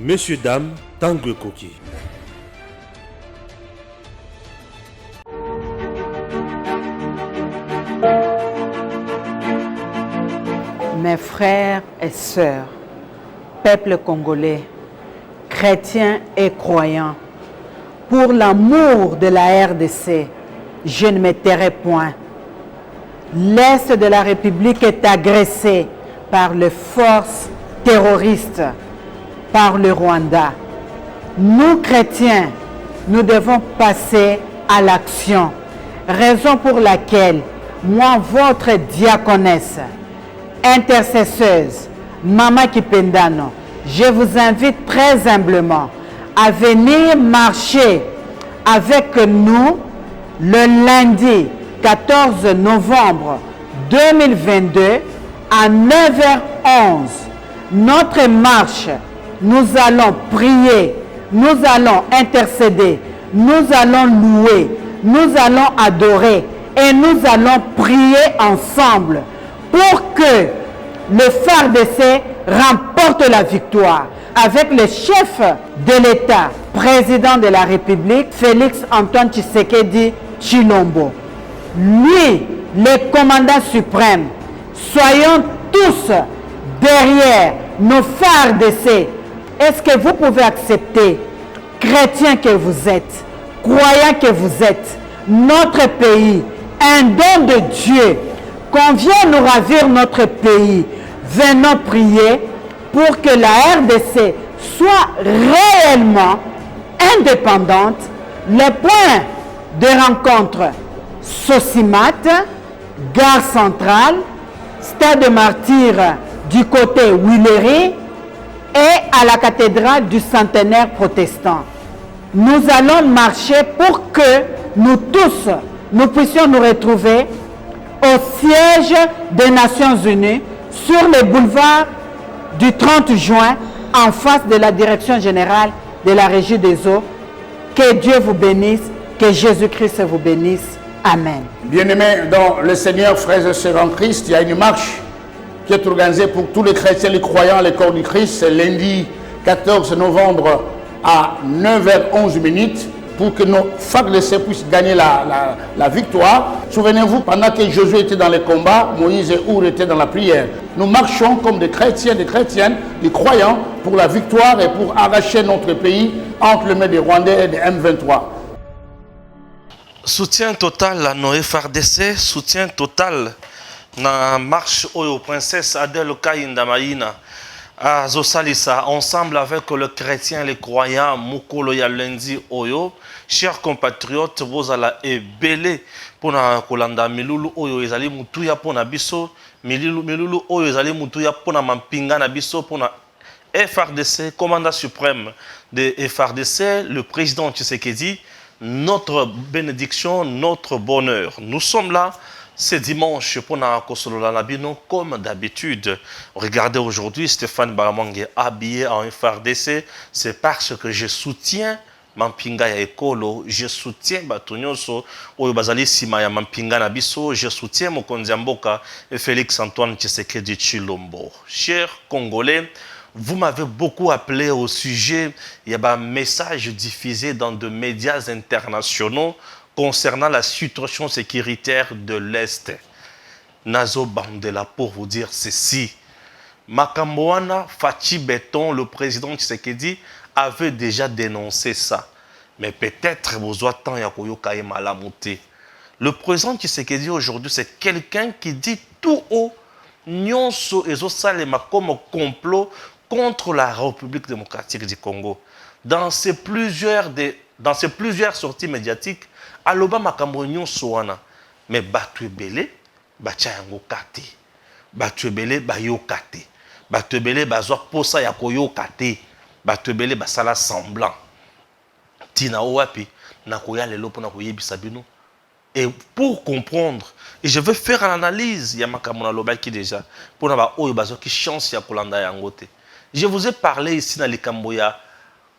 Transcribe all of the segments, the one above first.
Monsieur, dame, Tanguy Koki. Mes frères et sœurs, peuple congolais, chrétiens et croyants, pour l'amour de la RDC, je ne me tairai point. L'Est de la République est agressé par les forces terroristes, par le Rwanda. Nous, chrétiens, nous devons passer à l'action, raison pour laquelle moi, votre diaconesse, intercesseuse, Mama Kipendano, je vous invite très humblement à venir marcher avec nous le lundi 14 novembre 2022 à 9h11. Notre marche, nous allons prier, nous allons intercéder, nous allons louer, nous allons adorer et nous allons prier ensemble pour que le FARDC remporte la victoire avec le chef de l'État, président de la République, Félix Antoine Tshisekedi Tshilombo. Lui, le commandant suprême, soyons tous derrière nos FARDC. Est-ce que vous pouvez accepter, chrétiens que vous êtes, croyants que vous êtes, notre pays, un don de Dieu, qu'on vienne nous ravir notre pays, venons prier pour que la RDC soit réellement indépendante. Le point de rencontre, Sosimat, Gare Centrale, Stade Martyr du côté Willery et à la cathédrale du Centenaire protestant. Nous allons marcher pour que nous tous, nous puissions nous retrouver au siège des Nations Unies sur le boulevard du 30 juin en face de la direction générale de la Régie des eaux. Que Dieu vous bénisse, que Jésus-Christ vous bénisse. Amen. Bien-aimés dans le Seigneur, frères et sœurs en Christ, il y a une marche qui est organisée pour tous les chrétiens, les croyants, les corps du Christ. C'est lundi 14 novembre à 9h11 pour que nos FARDC puissent gagner la victoire. Souvenez-vous, pendant que Josué était dans les combats, Moïse et Our étaient dans la prière. Nous marchons comme des chrétiens, des chrétiennes, des croyants pour la victoire et pour arracher notre pays entre les mains des Rwandais et des M23. Soutien total à nos FARDC, soutien total na marche Oyo Princesse Adèle Kainda Maïna à Zosalissa, ensemble avec le chrétien, les croyants, Mukolo ya lundi Oyo. Chers compatriotes, vous allez ébélé pour na kolanda milulu Oyo ezali mutuya pour na biso, milulu Oyo ezali mutuya pour na mampinga na biso pour na FARDC, commandant suprême de FARDC, le président Tshisekedi. Notre bénédiction, notre bonheur. Nous sommes là ce dimanche pour Nakosololanabino comme d'habitude. Regardez aujourd'hui Stéphane Baramangue habillé en FARDC. C'est parce que je soutiens Mampinga ya Ekolo, je soutiens Batonyoso, Oyo Bazali Sima ya Mampinga Nabiso, je soutiens Mokonzi Mboka et Félix Antoine Tshisekedi Tshilombo. Chers Congolais, vous m'avez beaucoup appelé au sujet, il y a un message diffusé dans de médias internationaux concernant la situation sécuritaire de l'Est. Nazo Bandela pour vous dire ceci. Makamboana Fachi Beton, le président Tshisekedi, avait déjà dénoncé ça. Mais peut-être vous attendez Yakoyoka et Malamouté. Le président Tshisekedi aujourd'hui, c'est quelqu'un qui dit tout haut Nyonso et Zosalema comme complot contre la République démocratique du Congo. Dans ces plusieurs sorties médiatiques, Aloba Makambo Nyonso wana, mais Batu Ebele, Bachayango Kate, Batu Ebele Bayo Kate, Batu Ebele Bazwa Posa Yakoyo Kate, Batu Ebele Basala semblant. Tina Owapi, Nakoya Lelo pour Nakoye Bisabino. Et pour comprendre, et je veux faire une analyse, il y a Makamona Loba qui déjà, pour n'avoir Oyo Bazo qui chance ya Kolanda Yangote. Je vous ai parlé ici dans les Camboya,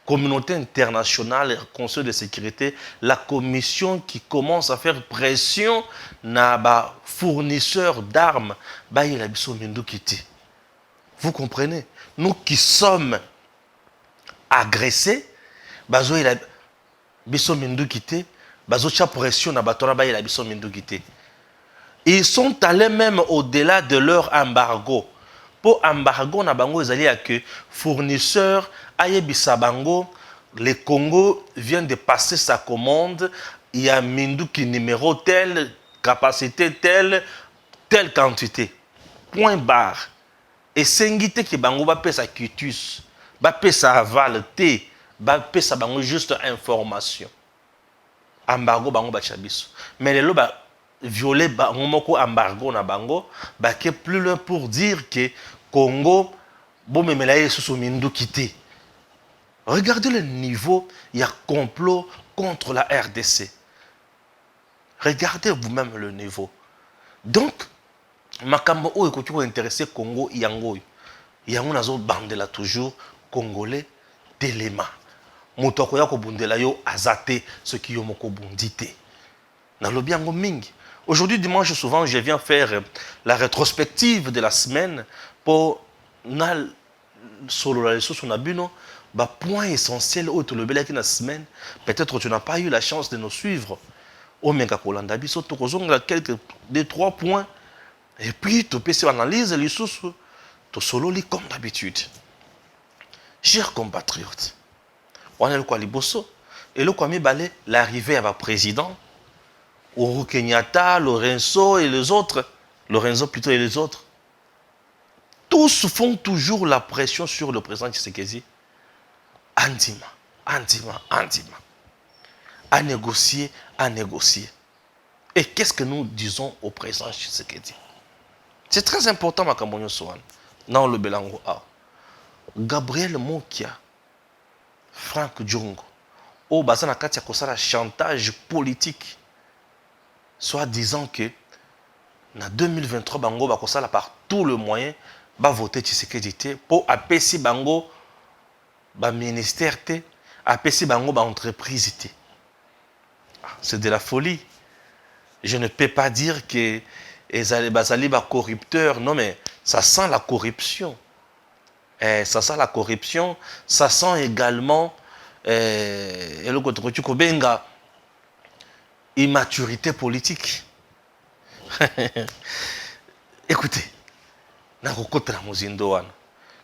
communauté internationale, Conseil de sécurité, la commission qui commence à faire pression na ba fournisseurs d'armes, ba Ilabiso Mindou Kiti. Vous comprenez? Nous qui sommes agressé, bazo il a biso mindu quitté, bazo cha pression na batona ba il a biso mindu quitté. Ils sont allés même au-delà de leur embargo. Pour embargo na bango ezali ya que fournisseur ayebisa bango le Congo vient de passer sa commande, il y a mindu qui numéro tel, capacité telle, telle quantité. Point barre. Et sengite ki bango ba pesa quitus, ba pesa aval te, ba pesa bango juste information. Embargo bango ba chabiso. Mais le ba violer bango moko embargo na bango, ba ke plus loin pour dire que Congo bo memela yesu mindu kité. Regardez le niveau, il y a complot contre la RDC. Regardez vous-même le niveau. Donc, makambo oyo ekoki ko intéresser Congo yango. Yango nazo bandela toujours congolais telema. Moto akoya ko bundela yo azate ce qui yo moko bundité. Na lobi yango mingi. Aujourd'hui dimanche souvent je viens faire la rétrospective de la semaine pour na solo la leçon na bino. Bah, point essentiel au tout le bel la semaine, peut-être tu n'as pas eu la chance de nous suivre. Au Menga Kolanda biso to kozonga quelques 2-3 points et puis tu peux analyser les sources to solo li comme d'habitude. Chers compatriotes, on est le quoi liboso et le quoi mi balé l'arrivée à ma président Uhuru Kenyatta, Lorenzo et les autres, Lorenzo plutôt et les autres. Tous font toujours la pression sur le président Tshisekedi. Andima. À négocier. Et qu'est-ce que nous disons au président Tshisekedi? C'est très important, ma Cameroun Sohan. Non, le Belango A. Gabriel Mokia, Franck Djongo, au Bazana Katia Kosala chantage politique, soit disant que en 2023, Bango va Kosala par tout le moyen, va voter Tshisekedi pour apaiser Bango. Ba ministère te apesi bango ba entreprise te. C'est de la folie. Je ne peux pas dire que ezali bazali ba corrupteur, non mais ça sent la corruption. Ça sent la corruption, ça sent également le côté kobenga immaturité politique. Écoutez, na kokota na mozindo wana.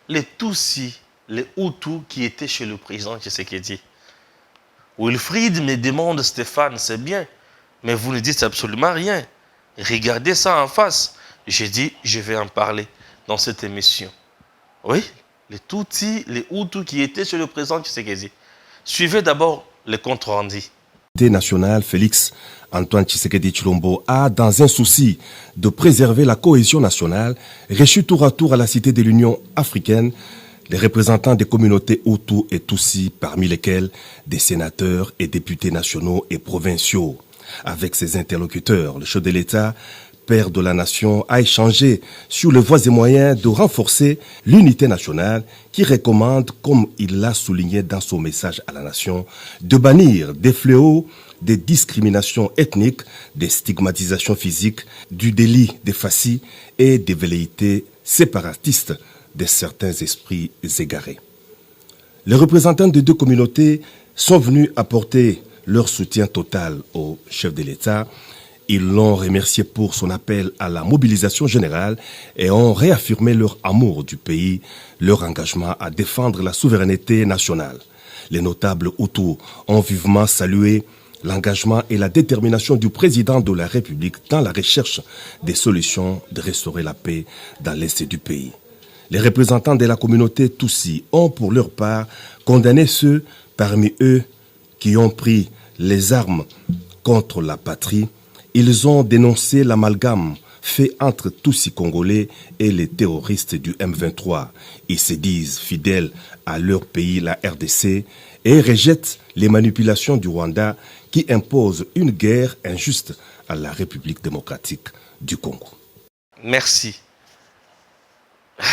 Les Tutsis, les Hutus qui étaient chez le président Tshisekedi. Wilfried me demande, Stéphane, c'est bien, mais vous ne dites absolument rien. Regardez ça en face. J'ai dit, je vais en parler dans cette émission. Oui, les Tutsis, les Hutus qui étaient chez le président Tshisekedi. Suivez d'abord le compte rendu. National Félix Antoine Tshisekedi Tshilombo a, dans un souci de préserver la cohésion nationale, reçu tour à tour à la Cité de l'Union africaine les représentants des communautés Hutus et Tutsis, parmi lesquels des sénateurs et députés nationaux et provinciaux. Avec ses interlocuteurs, le chef de l'État, père de la nation, a échangé sur les voies et moyens de renforcer l'unité nationale qui recommande, comme il l'a souligné dans son message à la nation, de bannir des fléaux, des discriminations ethniques, des stigmatisations physiques, du délit des fascis et des velléités séparatistes de certains esprits égarés. Les représentants des deux communautés sont venus apporter leur soutien total au chef de l'État. Ils l'ont remercié pour son appel à la mobilisation générale et ont réaffirmé leur amour du pays, leur engagement à défendre la souveraineté nationale. Les notables Hutus ont vivement salué l'engagement et la détermination du président de la République dans la recherche des solutions de restaurer la paix dans l'est du pays. Les représentants de la communauté Tutsi ont pour leur part condamné ceux parmi eux qui ont pris les armes contre la patrie. Ils ont dénoncé l'amalgame fait entre Tutsis congolais et les terroristes du M23. Ils se disent fidèles à leur pays, la RDC, et rejettent les manipulations du Rwanda qui imposent une guerre injuste à la République démocratique du Congo. Merci.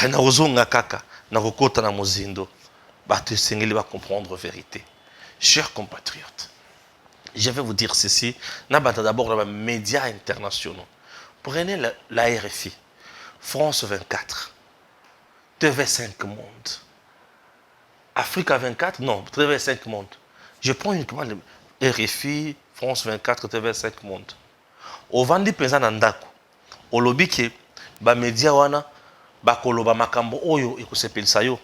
Naozonga kaka, nakokota na mozindo, bato sengeli va comprendre la vérité. Chers compatriotes, je vais vous dire ceci, d'abord dans les médias internationaux. Prenez la RFI, France 24, TV5 Monde, Africa 24, non, TV5 Monde. Je prends uniquement le RFI, France 24, TV5 Monde. Au vandi penza na ndako. Au lobby ke ba media wana ba koloba makambo oyo ekosepelisa yo.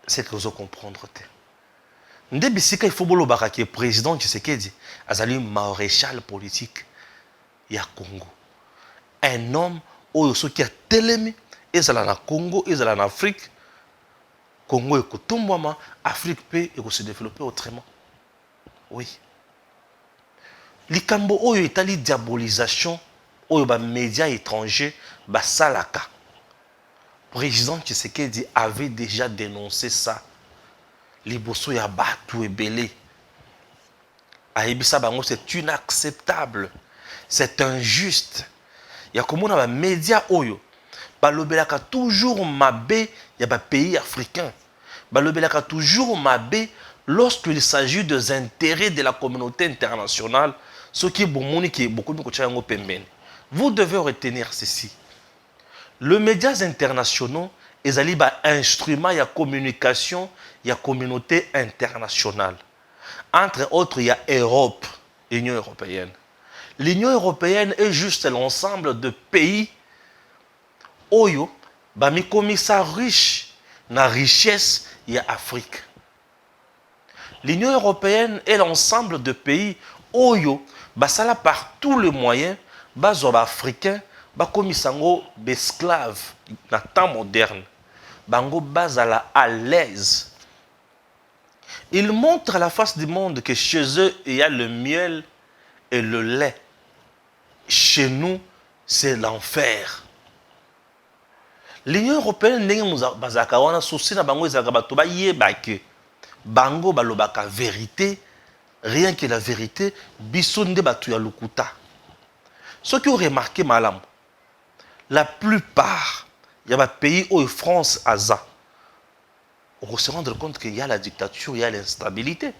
C'est que vous comprendre te. Nde bisika il faut bolobaka ke président Tshisekedi azali maréchal politique ya Congo. Un homme oyo soki a telemi ezala na Congo, ezala na Afrique. Congo ekotombwama, Afrique peut se développer autrement. Oui. Likambo oyo etali diabolisation oyo ba médias étrangers ba salaka. Président Tshisekedi avait déjà dénoncé ça. Liboso ya batu ebele. Aibisa bango c'est inacceptable. C'est injuste. Ya komona ba médias oyo balobelaka toujours mabe ya ba pays africains. Balobelaka toujours mabe lorsqu'il s'agit des intérêts de la communauté internationale, ce qui est bon, qui est beaucoup de pembeni. Vous devez retenir ceci. Les médias internationaux, ils ont un instrument de communication, il y a communauté internationale. Entre autres, il y a Europe, l'Union européenne. L'Union européenne est juste l'ensemble de pays oyo bami commissaire riche na richesse il y a Afrique. L'Union européenne est l'ensemble de pays oyo basala par tous les moyens bazo africain ba komisango d'esclaves na temps moderne bango bazala à l'aise. Ils montrent à la face du monde que chez eux il y a le miel et le lait. Chez nous c'est l'enfer. L'Union européenne ndenge bazaka wana souci na bango ezaka bato ba yebake bango balobaka vérité, rien que la vérité, biso nde bato ya lukuta. Ceux qui ont remarqué malam, la plupart il y a des pays où France aza. On se rendre compte qu'il y a la dictature, il y a l'instabilité.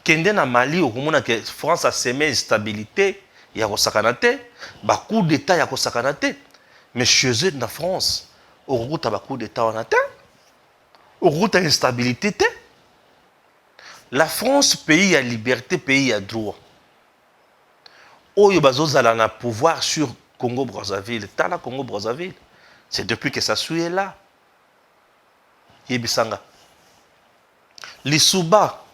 Kende na Mali au komona que France a semé instabilité, il y a kosakanate, ba coup d'état ya kosakanate. Mais chez eux, dans la France, au route à coup d'État en atteint, au route à instabilité. La France, pays à liberté, pays à droit. Où il y a un pouvoir sur Congo-Brazzaville, Tala Congo-Brazzaville. C'est depuis que ça suit là. Yebisanga. Lissouba,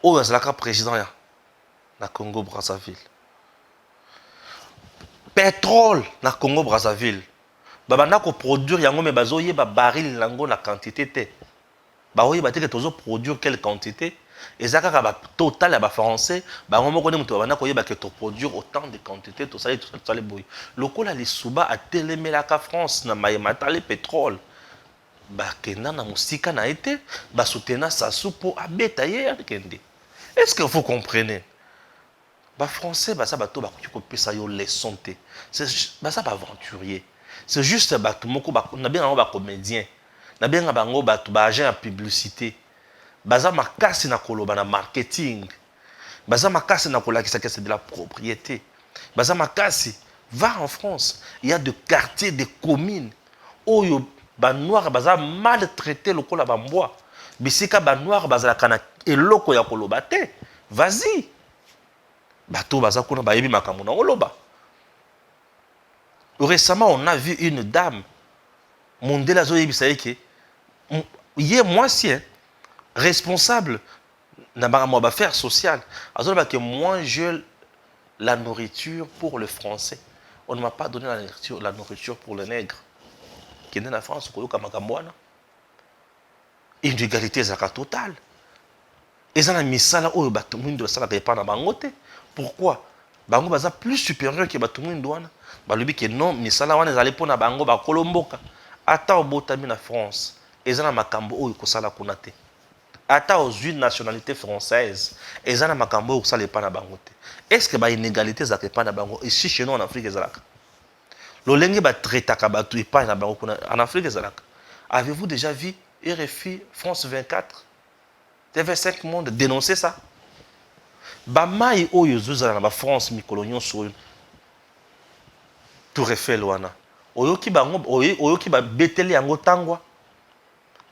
où il y a un président na Congo-Brazzaville. Pétrole na Congo Brazzaville. Babana ko produire yango me bazoye ba baril lango na quantité te. Ba oye ba te que tozo produire quelle quantité ezaka ka ba total ya ba français ba ngomo ko ne muto babana ko yeba que to produire autant de quantité to ça les boy. Lokola les Souba a télémela ka France na mayemata le pétrole. Ba kena na musika na été ba soutenir sa soupo abeta hier kende. Est-ce que vous comprenez? Les Français, ça va tout ça yo leçon te. C'est ça pas aventurier. C'est juste bato moko na bien ba comédien. Na bien bango bato ba agent en publicité. Baza makasi na koloba na marketing. Baza makasi na kolakisa que c'est de la propriété. Baza makasi va en France, il y a des quartiers, des communes où ba noir baza maltraité lokola ba mboa. Bisika ba noir baza kana eloko ya koloba te. Vas-y. Récemment, on a vu une dame, Mondela Zoyebisaïke, moi aussi, responsable de affaires sociales. Que moi, je la nourriture pour le français. On ne m'a pas donné la nourriture pour le nègre. Qui est dans la France, une égalité totale. Et ça, misala oyo batumundu basala pas na bangote. Pourquoi? Bango baza plus supérieur que batumundu wana. Balobi que non, misala wana ezali pona bango ba kolomboka. Ata obotami na France, ezana makambo oyo kosala kuna te. Ata aux une nationalité française, ezana makambo oyo kosala pas na bangote. Est-ce que ba inégalité za pas na bango ici chez nous en Afrique ezalaka? Lolenge ba traitaka batu pas na bango kuna en Afrique ezalaka. Avez-vous déjà vu RFI France 24 TV5 Monde dénoncer ça. Bamaï oyo zuzala na France mikolonyo so Tour Eiffel wana. Oyo ki bango oyo ki ba beteli yango tangwa.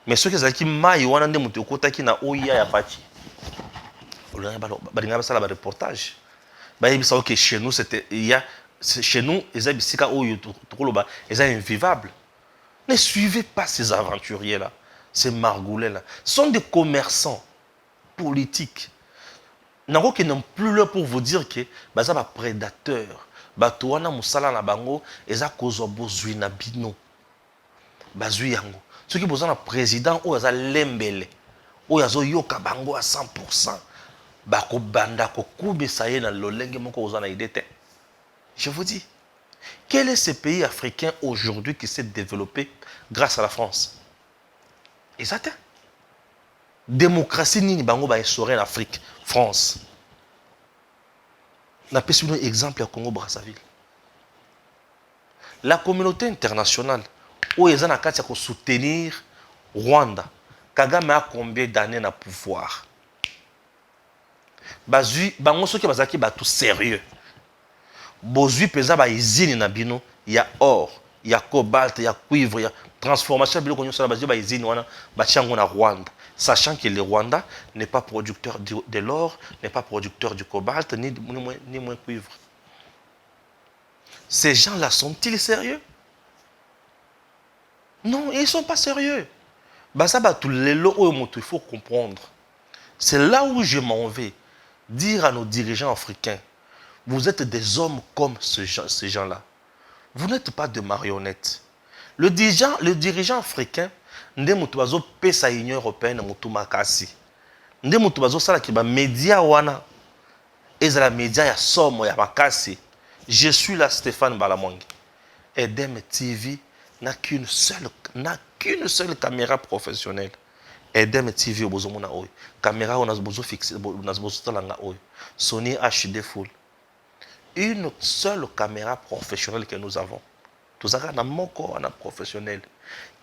Mais ceux qui ont mai wana nde mutu okotaki na oya ya pachi. Balinga ça la reportage. Ba yebisa OK chez nous c'était chez nous les abisika oyo tokoloba ils invivable. Ne suivez pas ces aventuriers là, ces margoulets là. Ce sont des commerçants politiques. Nango qui n'ont plus l'heure pour vous dire que baza ba prédateur. Bato wana musala na bango eza kozwa bozwi na bino. Bazwi yango. Ceux qui besoin d'un président ou à lembele ou à yoka bango à 100%. Bako banda ko kube saye na lolenge moko ozana idete. Je vous dis, quel est ce pays africain aujourd'hui qui s'est développé grâce à la France? Et ça t'est. Démocratie ni bango ba essoré en Afrique, France. Na pesi un exemple à Congo Brazzaville. La communauté internationale où ils ont qu'à soutenir Rwanda. Kagame a combien d'années na pouvoir? Bazui bango soki bazaki ba tout sérieux. Bozui pesa ba izini na bino, il y a or, il y a cobalt, il y a cuivre, il y a transformation bilo konyo sala bazui ba izini wana ba chango na Rwanda. Sachant que le Rwanda n'est pas producteur de l'or, n'est pas producteur du cobalt, ni moins cuivre. Ces gens-là sont-ils sérieux? Non, ils ne sont pas sérieux. Il faut comprendre. C'est là où je m'en vais. Dire à nos dirigeants africains, vous êtes des hommes comme ces gens-là. Vous n'êtes pas de marionnettes. Le dirigeant africain, nde mutu bazo pesa Union européenne mutu makasi. Nde mutu bazo sala ki ba média wana ezala média ya somo ya makasi. Je suis là Stéphane Balamwangi. Edem TV n'a qu'une seule caméra professionnelle. Edem TV obozomona oyo. Caméra on a besoin fixer, on a besoin de oyo. Sony HD full. Une seule caméra professionnelle que nous avons. Tout ça na moko na professionnel.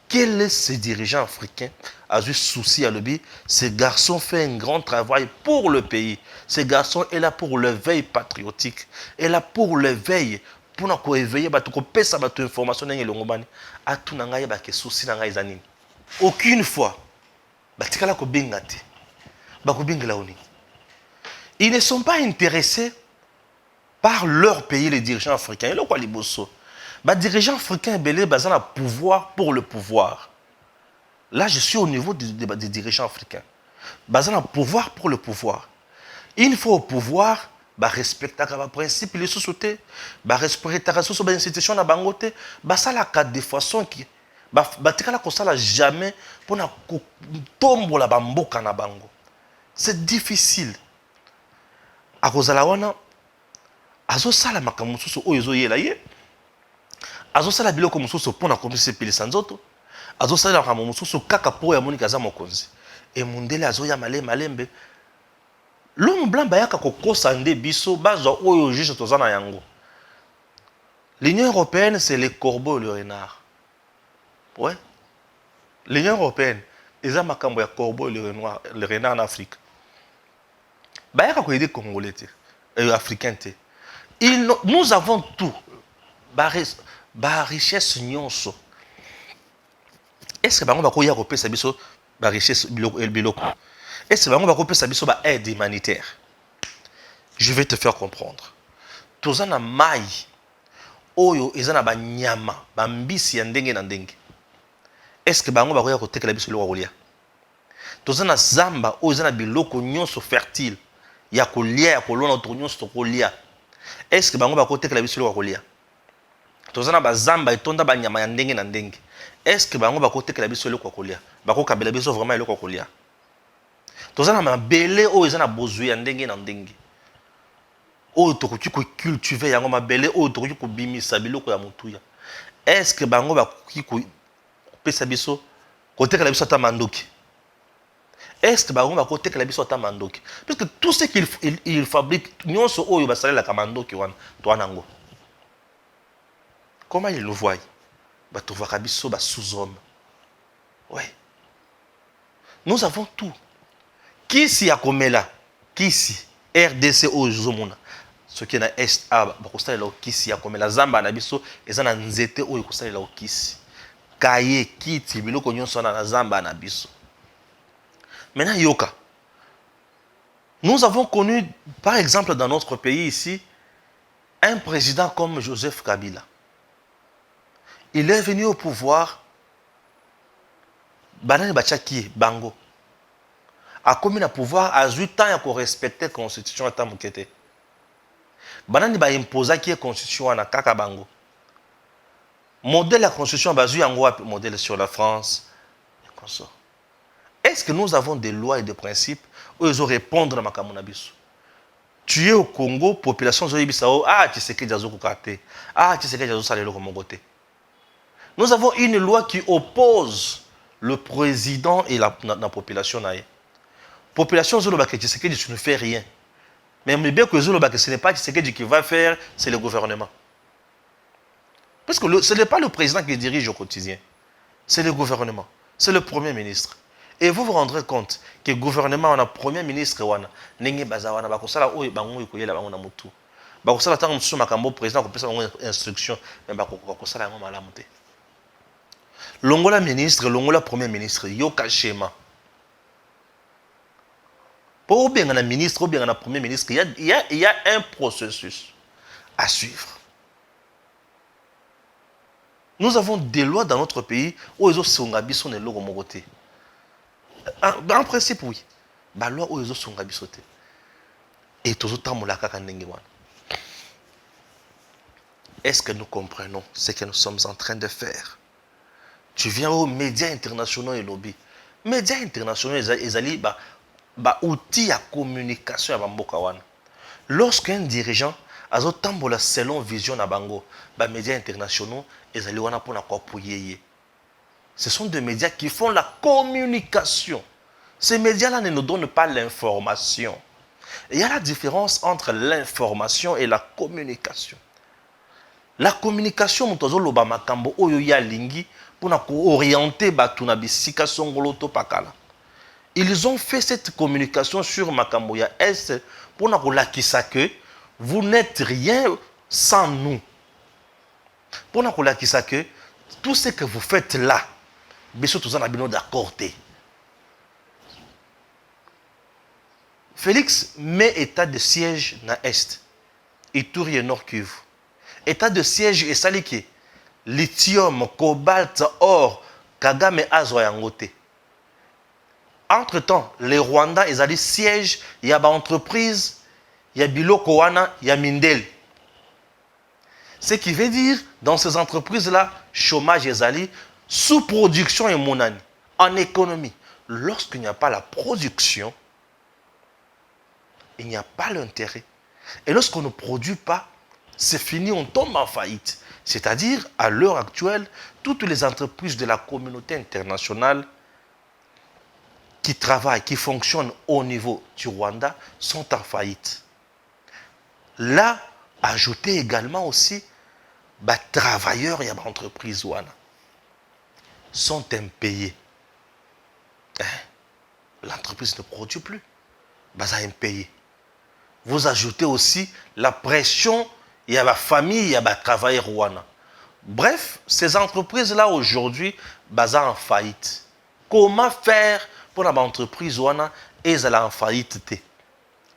Quel est ce dirigeant africain a eu souci à l'objet? Ce garçon fait un grand travail pour le pays. Ce garçon est là pour l'éveil patriotique. Est là pour l'éveil. Pour nous éveiller, pour nous faire cette information. Aucune fois. Ils ne sont pas intéressés par leur pays, les dirigeants africains. Les dirigeants africains ont un pouvoir pour le pouvoir. Là, je suis au niveau des dirigeants africains. Ils ont un pouvoir pour le pouvoir. Il faut au pouvoir respecter les principes, les sociétés, respecter les institutions, de façon qui jamais pour tomber la bamboka na bango. C'est difficile. À cause de la wana, azo sala makamususu oyo yela ye. Azo sala biloko mususu pona komisa pilisa nzoto. Azo sala makamususu kaka po ya monika za mokonzi. Et mundele azo ya malembe. L'homme blanc bayaka kokosa nde biso bazwa oyo juge tozana yango. L'Union européenne c'est les corbeaux et le renard. Ouais. L'Union européenne, ils ont makambo ya corbeau et le renard en Afrique. Bayaka ko aider congolais africains. Nous avons tout. Ba richesse nyonso. Est-ce que bango bako ya kopesa biso ba richesse biloko? Est-ce que bango bako kopesa biso ba aide humanitaire? Je vais te faire comprendre. Tozana mai oyo ezana ba nyama, ba mbisi ya ndenge na ndenge. Est-ce que bango bako ya kotekela biso biloko kolia? Tozana zamba oyo ezana biloko nyonso fertile ya kolia ya kolona to nyonso to kolia. Est-ce que bango bako tekela biso biloko kolia? Tozana bazamba etonda ba nyama ya ndenge na ndenge. Est-ce que bango bako tekela biso biloko kolia? Bako kabela biso vraiment biloko kolia? Tozana mabele oyo ezana bozwi ya ndenge na ndenge. Oyo tokoki ko cultiver yango mabele oyo tokoki ko bimisa biloko ya mutuya. Est-ce que bango bakoki ko pesa biso kotekela biso ta mandoki? Est-ce que bango bakotekela biso ta mandoki? Parce que tout ce qu'il fabrique nyonso oyo basalela ka mandoki wana to anango. Comment ils le voient? Tu vois Kabiso sous-homme. Oui. Nous avons tout. Qui si a comme là? Qui si? RDC au Zomona. Ce qui est dans l'Est, qui si a comme la Zamba Nabiso, et ça n'a nzete au Kosala au Kisi. kaye kiti biloko nyonso na zamba na biso. Maintenant yoka. Nous avons connu par exemple dans notre pays ici un président comme Joseph Kabila. Il est venu au pouvoir banani bachaki bango. A commis le pouvoir à 8 ans à respecter la constitution à Tamukete. Banani ba imposa qui est constitution na kaka bango. Modèle la constitution basé en gros modèle sur la France et consort. Est-ce que nous avons des lois et des principes où ils ont répondre à makamona biso? Tu es au Congo, population zo yibisao, ah tu sais que jazo kokate. Ah tu sais que jazo salelo comme côté. Nous avons une loi qui oppose le président et la population naïe. Population Zolobake, tu sais que tu ne fais rien. Mais bien que Zolobake, ce n'est pas Tshisekedi qui va faire, c'est le gouvernement. Parce que ce n'est pas le président qui dirige au quotidien. C'est le gouvernement. C'est le premier ministre. Et vous vous rendrez compte que le gouvernement, on a premier ministre, Nenge Bazawana, Bakosala, Oye, Bango, Ikoyela, Bango, Mutu. Bakosala, tant que nous sommes président, on peut faire une instruction, mais Bakosala, on a la montée. Longola ministre, Longola premier ministre, Yoka Shema. Pour bien un ministre, ou bien un premier ministre, il y a un processus à suivre. Nous avons des lois dans notre pays où ils ont songabi son logo mogoté. En principe, oui. La loi où ils ont songabi sauté. Et tout le temps, est-ce que nous comprenons ce que nous sommes en train de faire? Tu viens aux médias internationaux et lobby. Médias internationaux, ils allaient outils à communication à Bambokawan. Lorsqu'un dirigeant a tambola selon vision à Bango, les médias internationaux, ils allaient wana pour appuyer. Ce sont des médias qui font la communication. Ces médias-là ne nous donnent pas l'information. Il y a la différence entre l'information et la communication. La communication, nous avons makambo oyo ya lingi pour orienter batuna bisika songoloto pakala. Ils ont fait cette communication sur Makamboya Est pour nous dire que vous n'êtes rien sans nous. Pour nous dire que tout ce que vous faites là, nous sommes d'accord. Félix met état de siège dans l'Est. Ituri et Nord Kivu. État de siège et saliki. Lithium, cobalt, or, Kagame Azwa Yangote. Entre-temps, les Rwandais, ils ont dit siège, il y a une entreprise, il y a Biloko Wana, il y a Mindel. Ce qui veut dire, dans ces entreprises-là, chômage et zali, sous-production et monani, en économie. Lorsqu'il n'y a pas la production, il n'y a pas l'intérêt. Et lorsqu'on ne produit pas, c'est fini, on tombe en faillite. C'est-à-dire, à l'heure actuelle, toutes les entreprises de la communauté internationale qui travaillent, qui fonctionnent au niveau du Rwanda sont en faillite. Là, ajoutez également aussi, travailleurs et entreprises sont impayés. L'entreprise ne produit plus. Impayé. Vous ajoutez aussi la pression, il y a la famille, il y a les travailleurs rwandais. Bref, ces entreprises-là aujourd'hui, sont en faillite. Comment faire pour l'entreprise et elle en faillite?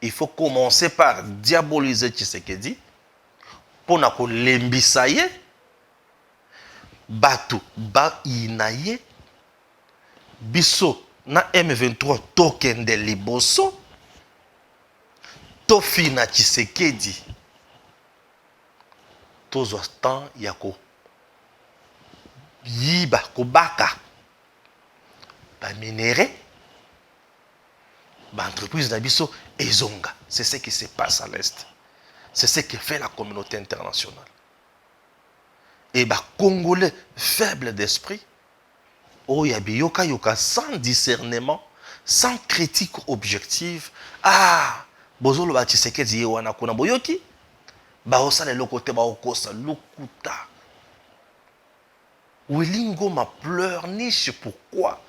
Il faut commencer par diaboliser Tshisekedi pour que l'embisaye batu ba inaye biso na M23 token de liboso tofi na Tshisekedi tozo temps yako yiba kobaka ba minéré l'entreprise d'Abisso et Zonga. C'est ce qui se passe à l'Est. C'est ce que fait la communauté internationale. Et les Congolais faibles d'esprit, sans discernement, sans critique objective, bozolo ba Tshisekedi wana kuna boyoki, baosala lokote baokosa lukuta. Wilingo ma pleurniche, pourquoi?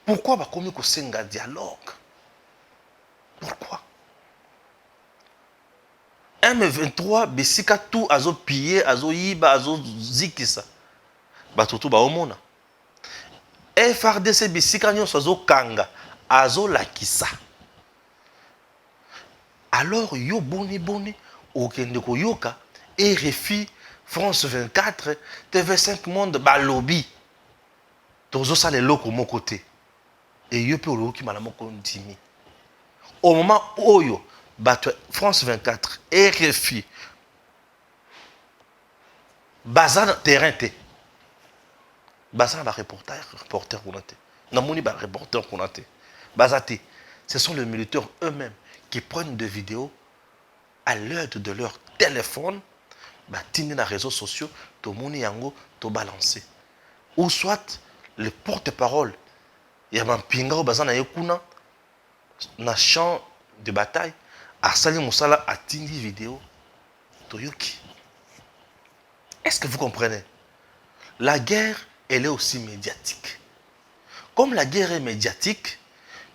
Pourquoi bakomi kosenga dialogue? Pourquoi? M23, Bessika tout azo pillé, azo yiba, azo zikisa. Batutu ba omona. FRDC bisika nyonso azokanga azolakisa. Alors yo boni okende koyoka RFI France 24 TV5 Monde balobi tozo sala eloko moko te et yo pe oloki mala moko ndimi. Au moment oyo bato France 24 RFI bazan terrain te bazan ba reporter konate namoni ba reporter konate bazate. Ce sont les militaires eux-mêmes qui prennent des vidéos à l'aide de leur téléphone, dans les réseaux sociaux, tout le monde yango to balancer. Ou soit les porte-parole, il y a un pinga au bazan na yekuna na champ de bataille, Arsali Moussala a tindi vidéo Toyoki. Est-ce que vous comprenez? La guerre, elle est aussi médiatique. Comme la guerre est médiatique,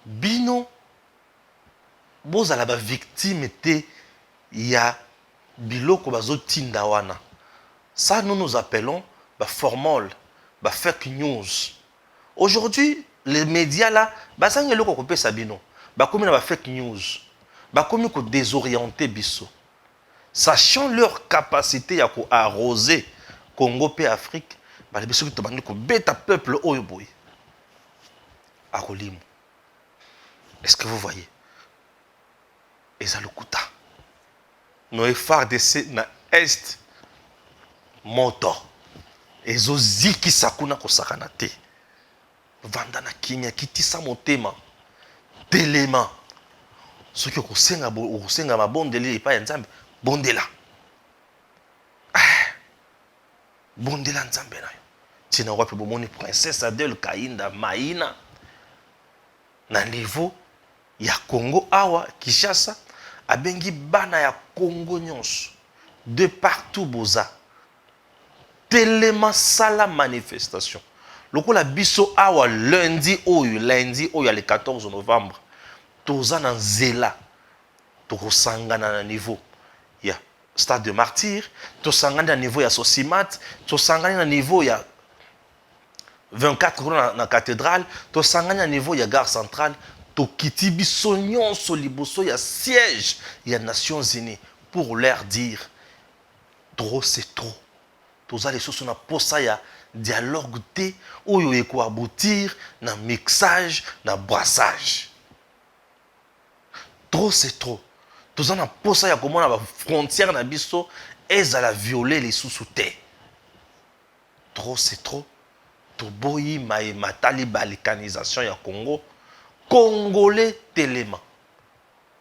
bino bozala ba victime te ya biloko bazo tinda wana. Ça nous appelons ba formol, ba fake news. Aujourd'hui, les médias là, bazanga loko kopé sabino, ba komi na ba fake news, ba komi ko désorienter biso. Sachant leur capacité à arroser Congo et Afrique, ba le biso to bandi ko beta peuple oyo boy. Akolimu. Est-ce que vous voyez? Et ça le coûta. Nos FARDC na est moto. Et zo ziki sakuna ko sakana te. Vanda na kimia kitisa motema. Telema. Ce que kosenga mabondeli epa nzambe bondela. Bondela nzambe na yo. Tina wapi bomoni princesse Adèle Kainda Maïna. Na niveau ya Congo awa Kinshasa abengi bana ya Congo nyonso de partout boza tellement sala manifestation lokola biso awa lundi oyo le 14 novembre toza na nzela tokosangana na niveau ya Stade de Martyrs, tosangana na niveau ya Sosimat, tosangana na niveau ya 24 na cathédrale, tosangana na niveau ya gare centrale, tokiti biso nyonso liboso ya siège ya Nations Unies pour leur dire trop c'est trop. Toza les choses na posa ya dialogue te oyo eko aboutir na mixage na brassage. Trop c'est trop. Toza na posa ya komona ba frontière na biso ezala violer les sous-soutés. Trop c'est trop. Toboyi matali balkanisation ya Congo. Congolais tellement.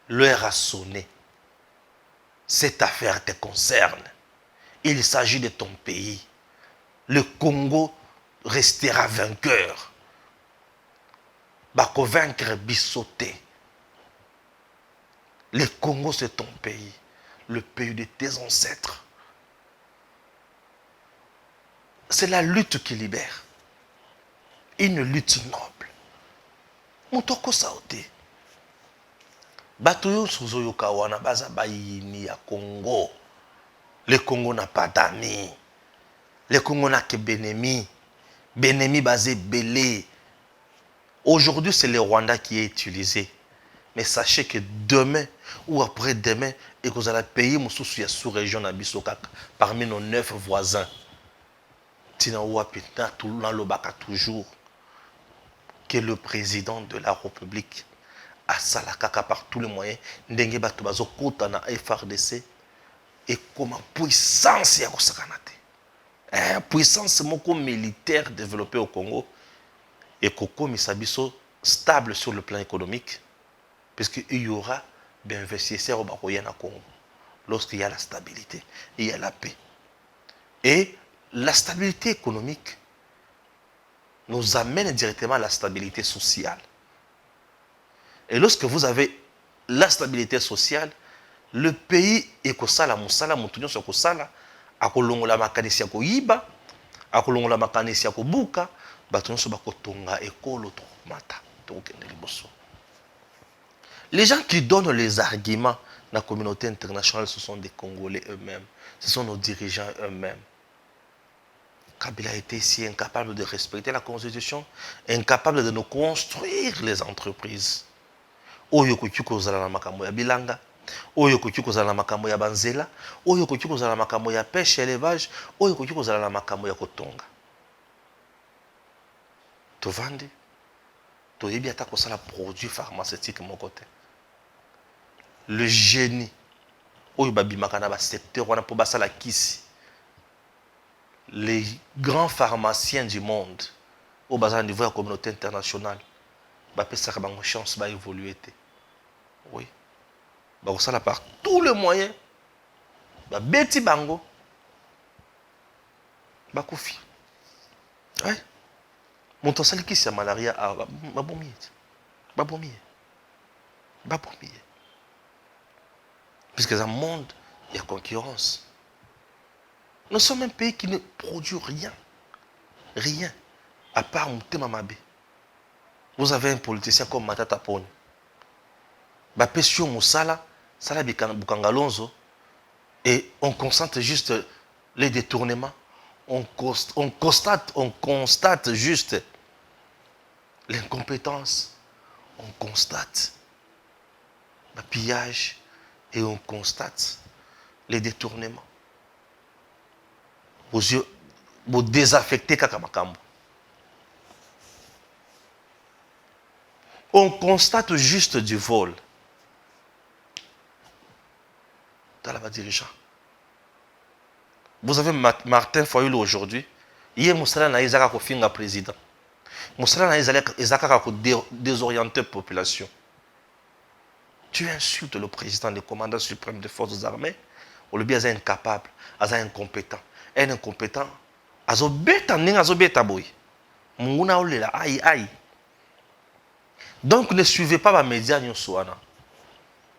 L'heure a sonné. Cette affaire te concerne. Il s'agit de ton pays. Le Congo restera vainqueur. Bako vaincre bisoté. Le Congo, c'est ton pays. Le pays de tes ancêtres. C'est la lutte qui libère. Une lutte noble. Mutoko saote. Batoyo sozoyo kawana baza bayini ya Congo. Le Congo n'a pas d'amis. Le Congo n'a que Benemi. Benemi basé belé. Aujourd'hui, c'est le Rwanda qui est utilisé. Mais sachez que demain ou après-demain, et que vous allez payer mon sous-région Nabisokaka parmi nos 9 voisins. Tina Ouapita, Toulouna Lobaka toujours. Que le président de la République a salakaka par tous les moyens. Ndenge Batubazo Kota na FRDC. Et comme puissance ya kosakanate. Puissance moko militaire développée au Congo. Et Koko Misabiso stable sur le plan économique. Puisqu'il y aura des investisseurs au Congo. Lorsqu'il y a la stabilité, il y a la paix. Et la stabilité économique nous amène directement à la stabilité sociale. Et lorsque vous avez la stabilité sociale, le pays est kosala musala mutunyo so kosala akolongola makanisi ya koyiba akolongola makanisi ya kobuka batunyo so bakotonga ekolo to mata to kende liboso. Les gens qui donnent les arguments dans la communauté internationale, ce sont des Congolais eux-mêmes. Ce sont nos dirigeants eux-mêmes. Kabila était ici incapable de respecter la Constitution, incapable de nous construire les entreprises. Oyo koki kozala na makambo ya bilanga, oyo koki kozala na makambo ya banzela, oyo koki kozala na makambo ya pêche élevage, oyo koki kozala na makambo ya kotonga. Tovandi, toyebi ata kosala produit pharmaceutique moko te. Le génie, oyo babimaka na ba secteur wana po basala kisi. Les grands pharmaciens du monde, au bas niveau de la communauté internationale, ça a une chance d'évoluer. Oui. Ça par tous les moyens. Beti bango. Bakoufi. Oui. Mon temps qui c'est malaria à Babomier. Babomier. Babomier. Puisque dans le monde, il y a concurrence. Nous sommes un pays qui ne produit rien. Rien. À part Moutema Mabé. Vous avez un politicien comme Matata Pone. Bapesio Moussala, Sala Bukangalonzo, et on constate juste les détournements. On constate juste l'incompétence. On constate le pillage et on constate les détournements. Vos yeux, vous désaffectez Kakamakambo. On constate juste du vol. Dans la dirigeant. Vous avez Martin Fayulu aujourd'hui. Hier, Moussala n'a pas été président. Moussala n'a pas été désorienter la population. Tu insultes le président, le commandant suprême des forces armées. Ou le bien est incapable, est incompétent. Un incompétent, azobeta ninga azobeta boy. Munguna olela aïe aïe. Donc ne suivez pas les médias nyoswana.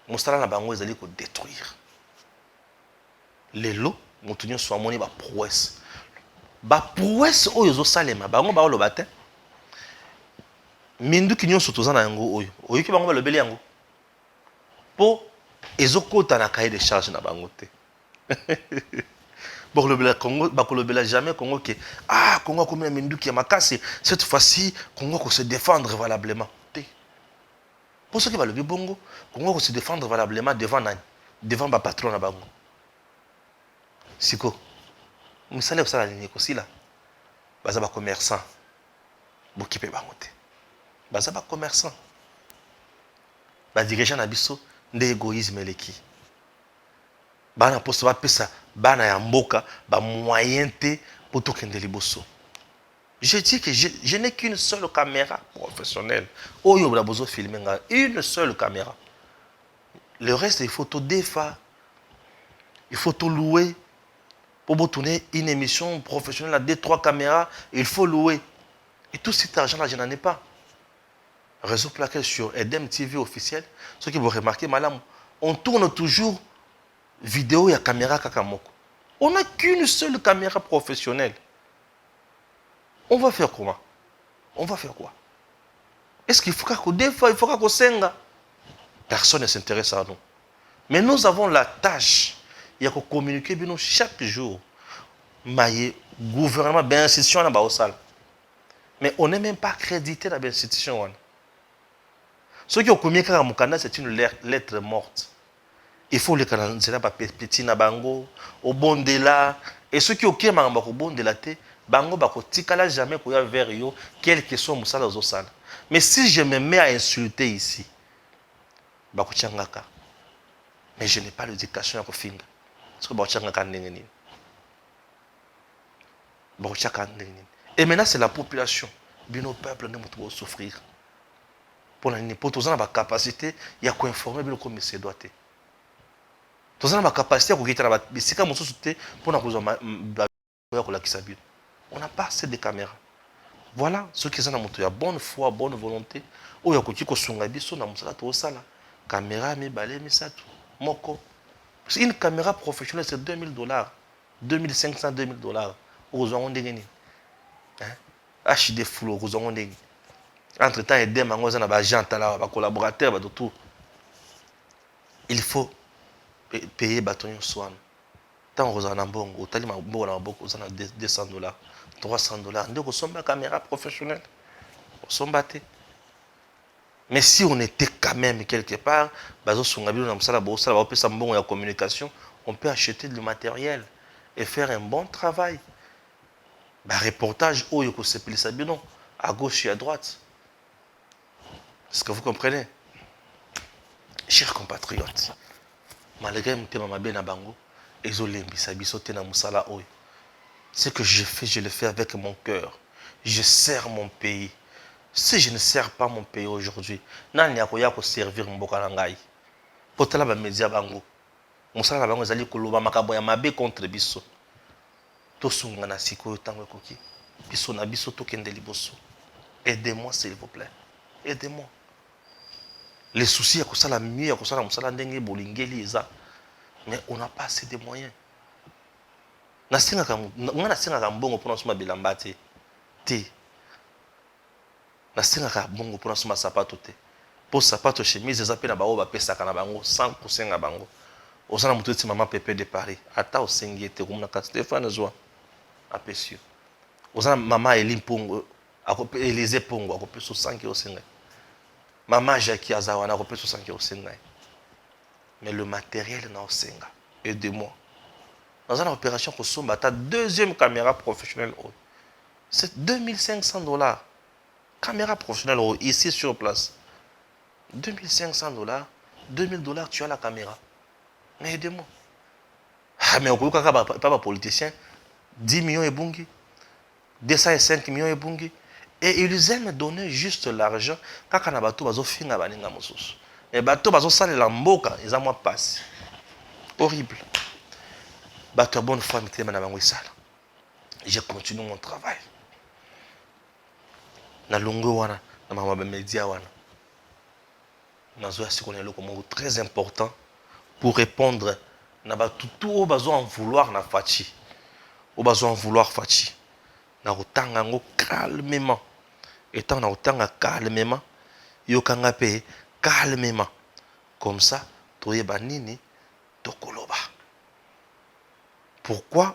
Moussala na bango ezali ko détruire. Les lots, mutunyo so amoni ba prouesse. Ba prouesse oyo zo salema bango ba oloba te. Mindu kinyo so tozana yango oyo. Oyo ki bango ba lobeli yango. Po ezokota na cahier de charge na bango te. Congo, Bakolobela jamais Congo qui Congo comme un mindu qui est makasi. Cette fois-ci, Congo peut se défendre valablement. Pour ceux qui va le bongo, Congo peut se défendre valablement devant ma patron à Bango. Siko, vous savez que ça la ligne aussi là. Bazaba commerçant, Bokipe Bangote. Bazaba commerçant. Ba dirigeant Nabiso, d'égoïsme l'équipe. Bana poste ba pesa bana ya mboka ba moyen te pour to kende liboso. Je dis que je n'ai qu'une seule caméra professionnelle. Oyo bla bozo filmer nga une seule caméra. Le reste des photos des fois il faut tout louer pour tourner une émission professionnelle à 2-3 caméras, il faut louer. Et tout cet argent là je n'en ai pas. Réseau plaqué sur Edem TV officiel, ceux qui vont remarquer madame, on tourne toujours vidéo et caméra kakamoko. On n'a qu'une seule caméra professionnelle. On va faire comment? On va faire quoi? Est-ce qu'il faut qu'on défaut, il faut qu'on s'enga? Personne ne s'intéresse à nous. Mais nous avons la tâche. Il y a qu'on communiquer chaque jour. Maillé, gouvernement, bien institution là-bas au salle. Mais on n'est même pas crédité dans l'institution. Ceux qui ont communiqué à mon canal, c'est une lettre morte. Il faut les canaliser petit na bango au bon de là et ceux qui ont qui mangamba au bon de la té bango bako tikala jamais koya vers yo quel que soit musala aux sala. Mais si je me mets à insulter ici bako changaka mais je n'ai pas l'éducation à kofinga parce que bako changaka ndengeni bako changaka ndengeni et maintenant c'est la population bino peuple ne moto souffrir pour la pour tous en ba capacité il y a quoi informer bino comme c'est doit être. Tous en a la capacité à quitter la bisika mosusu te pour na kozoma ko la kisabino. On n'a pas assez de caméras. Voilà ceux qui sont dans moto ya bonne foi, bonne volonté. Oyo koki ko sunga biso na musala to sala. Caméra mi balé mi satu. Moko. Une caméra professionnelle c'est $2000, $2500, $2000. Ozongo ndengeni. Hein? HD full ozongo ndengeni. Entre temps et dem mango na ba agent là, ba collaborateur ba tout. Il faut payer bâton swan. Tant que vous en avez bon, au tali ma bon na beaucoup, vous en avez $200. $300. Donc, on a une caméra professionnelle. On a mais si on était quand même quelque part, communication, on peut acheter du matériel et faire un bon travail. Reportage, à gauche et à droite. Est-ce que vous comprenez? Chers compatriotes, malgré ce que je fais, je le fais avec mon cœur. Je sers mon pays. Si je ne sers pas mon pays aujourd'hui, je ne peux pas servir mon pays. Pour que les médias bango, musala bango ezali koloba makambo ya mabe contre biso. Tosunga na sikoyo tango ekoki. Biso na biso tokende liboso. Aidez-moi s'il vous plaît. Aidez-moi. Les soucis à kosala mieux à kosala musala ndenge bolingeli eza. Mais on n'a pas assez de moyens. Nasinga mbongo pour nsoma bilamba te. Nasinga mbongo pour nsoma sapato te. Pour sapato chemise ezape na baoba pesaka na bango sans kusenga bango. Osana mututi mama Pepe de Paris. Ata osengi te kumuna ka Stéphane Zoa. Apesio. Osana mama Elim Pongo akope Élysée Pongo akope 100 osenga. Maman Jackie Azawana akope 100 osenga. Mais le matériel na osenga. Aidez-moi. Dans une opération pour Somba, ta deuxième caméra professionnelle, c'est $2500. Caméra professionnelle ici sur place. $2500, $2000, tu as la caméra. Mais aidez-moi. Ah, mais on ne peut pas politicien. 10 millions et bungi. 205 millions et bungi. Et ils aiment donner juste l'argent quand on a bateau bazo finga baninga mosusu. Et bateau bazo sale la mboka, ils ont moi passe. Horrible. Bateau bonne foi mais tellement na bango sala. Je continue mon travail. Na longo wana na mama ba média wana. Nazo si connait le comme très important pour répondre na ba tout au besoin en vouloir na fachi. Au besoin en vouloir fachi. Na otanga ngo calmement. Étant na otanga calmement, yo kanga pe calmement. Comme ça, toyeba nini tokoloba. Pourquoi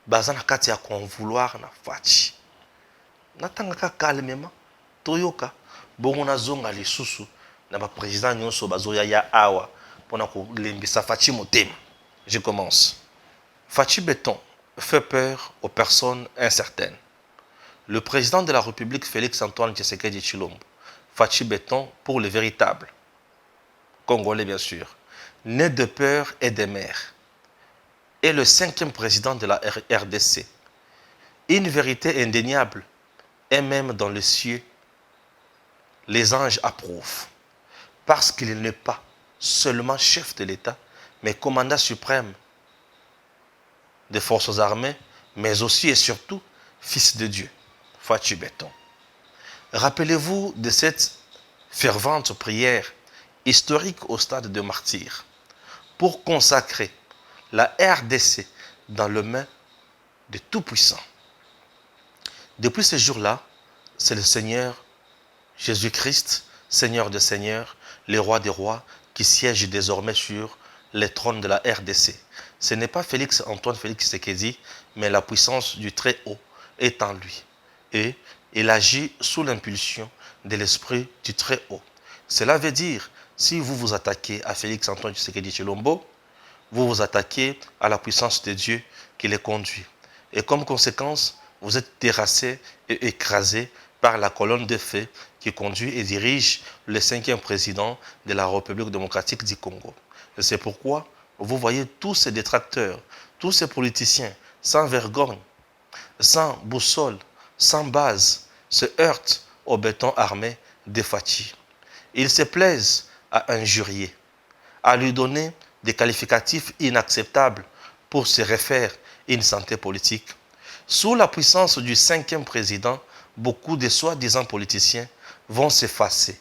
bazana kati ya kon vouloir na fachi. Natanga calmement toyoka bongo na zonga lisusu na ba président nyonso bazoya ya awa pona ko lembisa fachi motema. Je commence. Fachi Béton fait peur aux personnes incertaines. Le président de la République, Félix-Antoine Tshisekedi Tshilombo, Fachi Béton pour les véritables, Congolais bien sûr, né de peur et de mers, est le 5e président de la RDC. Une vérité indéniable, et même dans les cieux, les anges approuvent, parce qu'il n'est pas seulement chef de l'État, mais commandant suprême des forces armées, mais aussi et surtout fils de Dieu, Fachi Béton. Rappelez-vous de cette fervente prière historique au stade de martyr pour consacrer la RDC dans les mains de Tout-Puissant. Depuis ce jour-là, c'est le Seigneur Jésus-Christ, Seigneur des Seigneurs, le Roi des Rois, qui siège désormais sur les trônes de la RDC. Ce n'est pas Félix-Antoine Tshisekedi, mais la puissance du Très-Haut est en lui. Et il agit sous l'impulsion de l'esprit du Très-Haut. Cela veut dire, si vous vous attaquez à Félix-Antoine Tshisekedi Tshilombo, vous vous attaquez à la puissance de Dieu qui les conduit. Et comme conséquence, vous êtes terrassé et écrasé par la colonne de feu qui conduit et dirige le 5e président de la République démocratique du Congo. Et c'est pourquoi vous voyez tous ces détracteurs, tous ces politiciens sans vergogne, sans boussole, sans base, se heurtent au béton armé de Fachi. Ils se plaisent à injurier, à lui donner des qualificatifs inacceptables pour se refaire une santé politique. Sous la puissance du 5e président, beaucoup de soi-disant politiciens vont s'effacer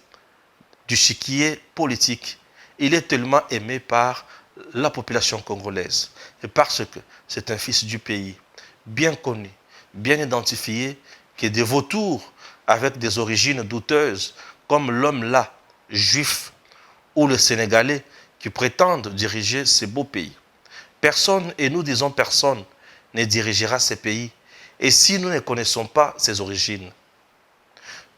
du chiquier politique. Il est tellement aimé par la population congolaise et parce que c'est un fils du pays, bien connu, bien identifié, qui est des vautours avec des origines douteuses, comme l'homme là, juif, ou le Sénégalais, qui prétendent diriger ces beaux pays. Personne, et nous disons personne, ne dirigera ces pays et si nous ne connaissons pas ses origines.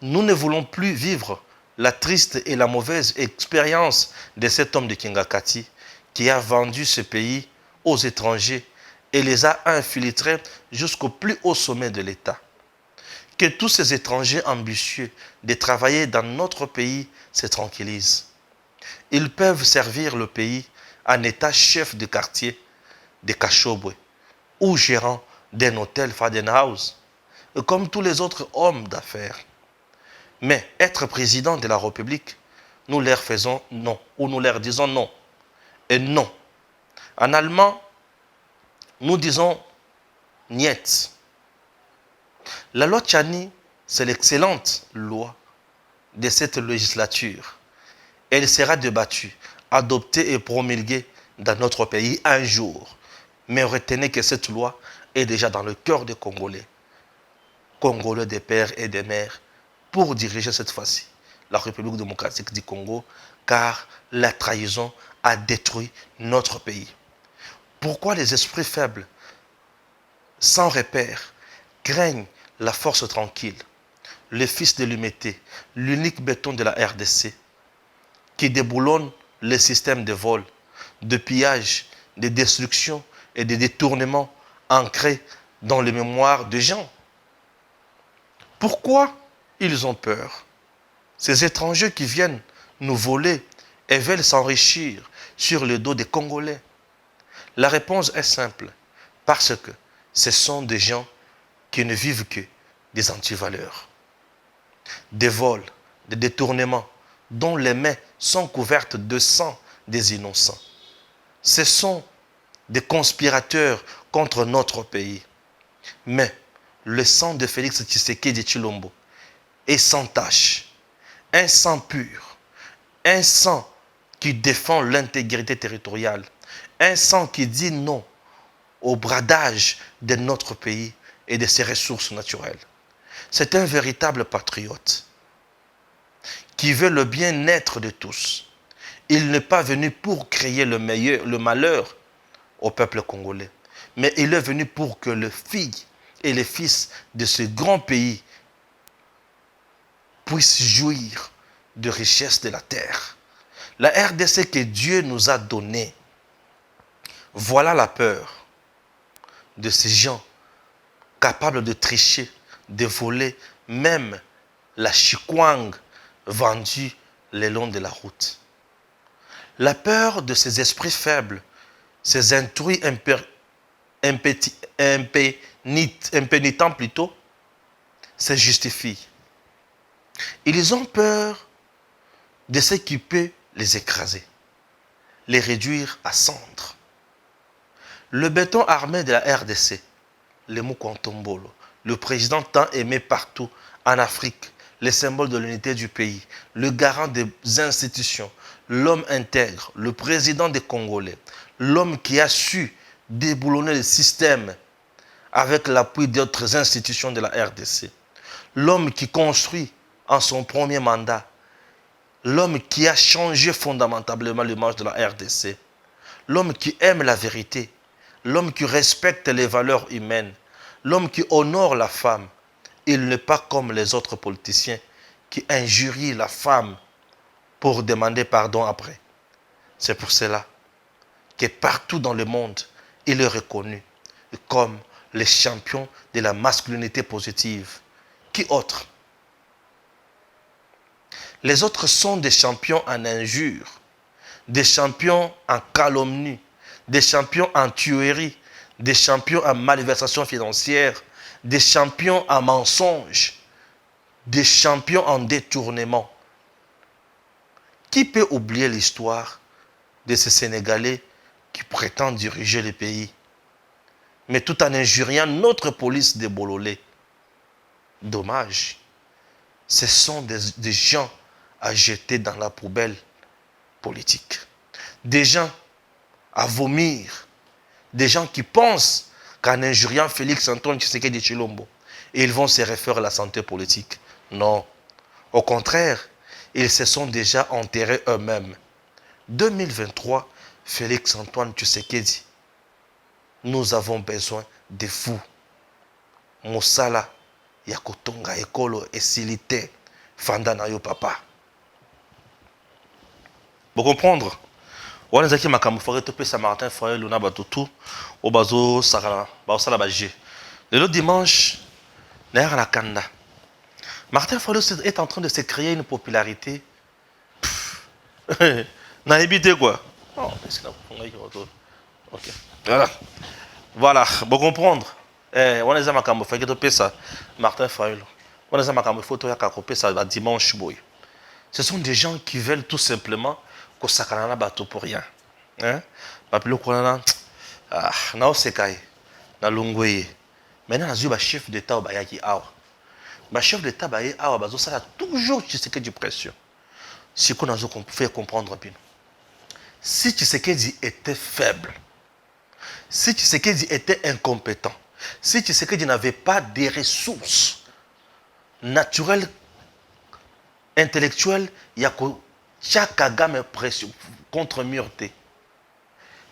Nous ne voulons plus vivre la triste et la mauvaise expérience de cet homme de Kingakati qui a vendu ce pays aux étrangers et les a infiltrés jusqu'au plus haut sommet de l'État. Que tous ces étrangers ambitieux de travailler dans notre pays se tranquillisent. Ils peuvent servir le pays en état chef de quartier de Kashobwe ou gérant d'un hôtel Fadenhaus, comme tous les autres hommes d'affaires. Mais être président de la République, nous leur faisons non, ou nous leur disons non. Et non. En allemand, nous disons niet. La loi Tchani, c'est l'excellente loi de cette législature. Elle sera débattue, adoptée et promulguée dans notre pays un jour. Mais retenez que cette loi est déjà dans le cœur des Congolais. Congolais des pères et des mères, pour diriger cette fois-ci la République démocratique du Congo, car la trahison a détruit notre pays. Pourquoi les esprits faibles, sans repère, craignent la force tranquille, le fils de l'humilité, l'unique béton de la RDC, qui déboulonne les systèmes de vol, de pillage, de destruction et de détournement ancrés dans les mémoires des gens? Pourquoi ils ont peur? Ces étrangers qui viennent nous voler et veulent s'enrichir sur le dos des Congolais. La réponse est simple, parce que ce sont des gens qui ne vivent que des antivaleurs. Des vols, des détournements, dont les mains sont couvertes de sang des innocents. Ce sont des conspirateurs contre notre pays. Mais le sang de Félix Tshisekedi Tshilombo est sans tache, un sang pur, un sang qui défend l'intégrité territoriale, un sang qui dit non au bradage de notre pays et de ses ressources naturelles. C'est un véritable patriote qui veut le bien-être de tous. Il n'est pas venu pour créer le malheur au peuple congolais, mais il est venu pour que les filles et les fils de ce grand pays puissent jouir de richesses de la terre. La RDC que Dieu nous a donnée, voilà la peur de ces gens capables de tricher, de voler même la chikwang vendue le long de la route. La peur de ces esprits faibles, ces intrus impénitents plutôt, se justifie. Ils ont peur de ce qui peut les écraser, les réduire à cendres. Le béton armé de la RDC, le Mukontombolo, le président tant aimé partout en Afrique, le symbole de l'unité du pays, le garant des institutions, l'homme intègre, le président des Congolais, l'homme qui a su déboulonner le système avec l'appui d'autres institutions de la RDC, l'homme qui construit en son premier mandat, l'homme qui a changé fondamentalement l'image de la RDC, l'homme qui aime la vérité, l'homme qui respecte les valeurs humaines, l'homme qui honore la femme. Il n'est pas comme les autres politiciens qui injurient la femme pour demander pardon après. C'est pour cela que partout dans le monde, il est reconnu comme le champion de la masculinité positive. Qui autre? Les autres sont des champions en injure, des champions en calomnie, des champions en tuerie, des champions en malversation financière, des champions en mensonge, des champions en détournement. Qui peut oublier l'histoire de ces Sénégalais qui prétendent diriger le pays, mais tout en injuriant notre police de Bololé? Dommage. Ce sont des gens à jeter dans la poubelle politique. Des gens à vomir. Des gens qui pensent qu'en injuriant Félix Antoine Tshisekedi Tshilombo, ils vont se refaire à la santé politique. Non. Au contraire, ils se sont déjà enterrés eux-mêmes. 2023, Félix Antoine Tshisekedi, nous avons besoin de vous. mosala ya kotonga ekolo esili te fanda na yo papa. Vous comprendre? On a dit makambo forêt topé Saint Martin forêt luna batutu au bazo sakala ba sala ba G. Le dimanche na la kanda. Martin Forêt est en train de se créer une popularité. Na évité quoi. Oh, OK. Voilà, vous comprendre? On a dit makambo forêt topé ça Martin Forêt. On a dit makambo photo ya kakopé ça ba dimanche boy. Ce sont des gens qui veulent tout simplement que ça canala bateau pour rien. Hein? Papilo Kwanana, na osekai, na longweye. Maintenant, on a chef d'État au Bayaki Awa. Le chef d'État Baye Awa, ça a toujours Tshisekedi pression. Ce qu'on a fait comprendre bien. Si Tshisekedi était faible, si Tshisekedi était incompétent, si Tshisekedi n'avait pas des ressources naturelles, intellectuelles, il y a chaque gamme pression contre Murte.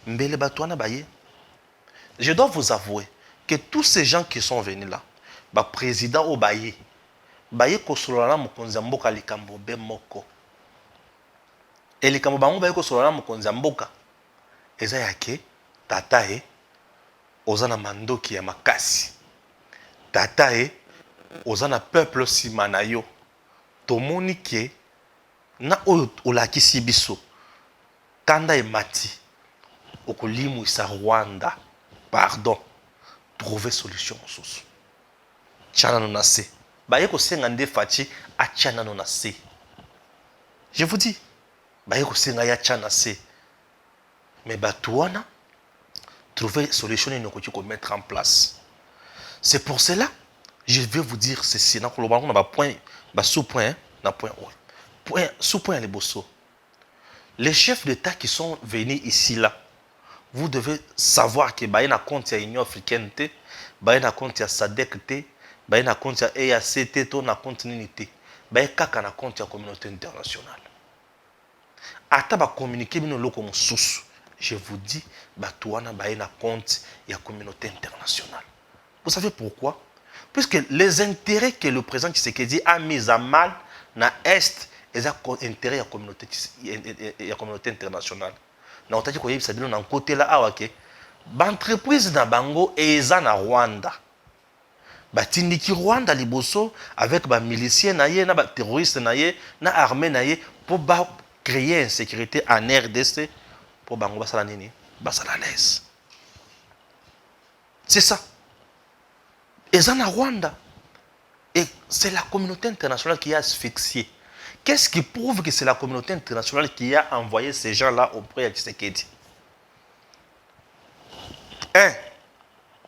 Mbele Batouana Baye. Je dois vous avouer que tous ces gens qui sont venus là, le président au Baye, Baye Kosolana Mokonzamboka Likambo Bemoko. Et Likambo Bango Baye Kosolana Mokonzamboka. Eza yake, tatae, ozana mandoki ya makasi. Tatae, ozana peuple simanayo. Tomonike, na olakisi biso. Kanda e mati. Okolimu isa Rwanda. Pardon. Trouver solution aux sources. Tchana nonase. Baye ko senga nde fachi a tchana nonase. Je vous dis. Baye ko senga ya tchana se. Mais batouana trouver solution et nous mettre en place. C'est pour cela je vais vous dire ceci. Dans le on a point sous-point na point point sous-point les bosso. Les chefs d'État qui sont venus ici là, vous devez savoir que Baye na compte ya Union africaine te, Baye na compte ya SADC te, Baye na compte ya EAC te, to na compte nini te. Baye kaka na compte ya communauté internationale. Ata ba communiquer bino loko mosusu. Je vous dis, batouana Baye na compte ya communauté internationale. Vous savez pourquoi? Puisque les intérêts que le président Tshisekedi a mis à mal na Est, ils ont intérêt à la communauté internationale. Na otaki ko yebisa bino na côté là awa ke ba entreprise na bango eza na Rwanda. Batindiki Rwanda liboso avec ba miliciens na ye na ba terroristes na ye na armée na ye pour ba créer insécurité en RDC pour bango basala nini basala l'aise. C'est ça. Eza na Rwanda. Et c'est la communauté internationale qui a asphyxié. Qu'est-ce qui prouve que c'est la communauté internationale qui a envoyé ces gens-là auprès de Tshisekedi?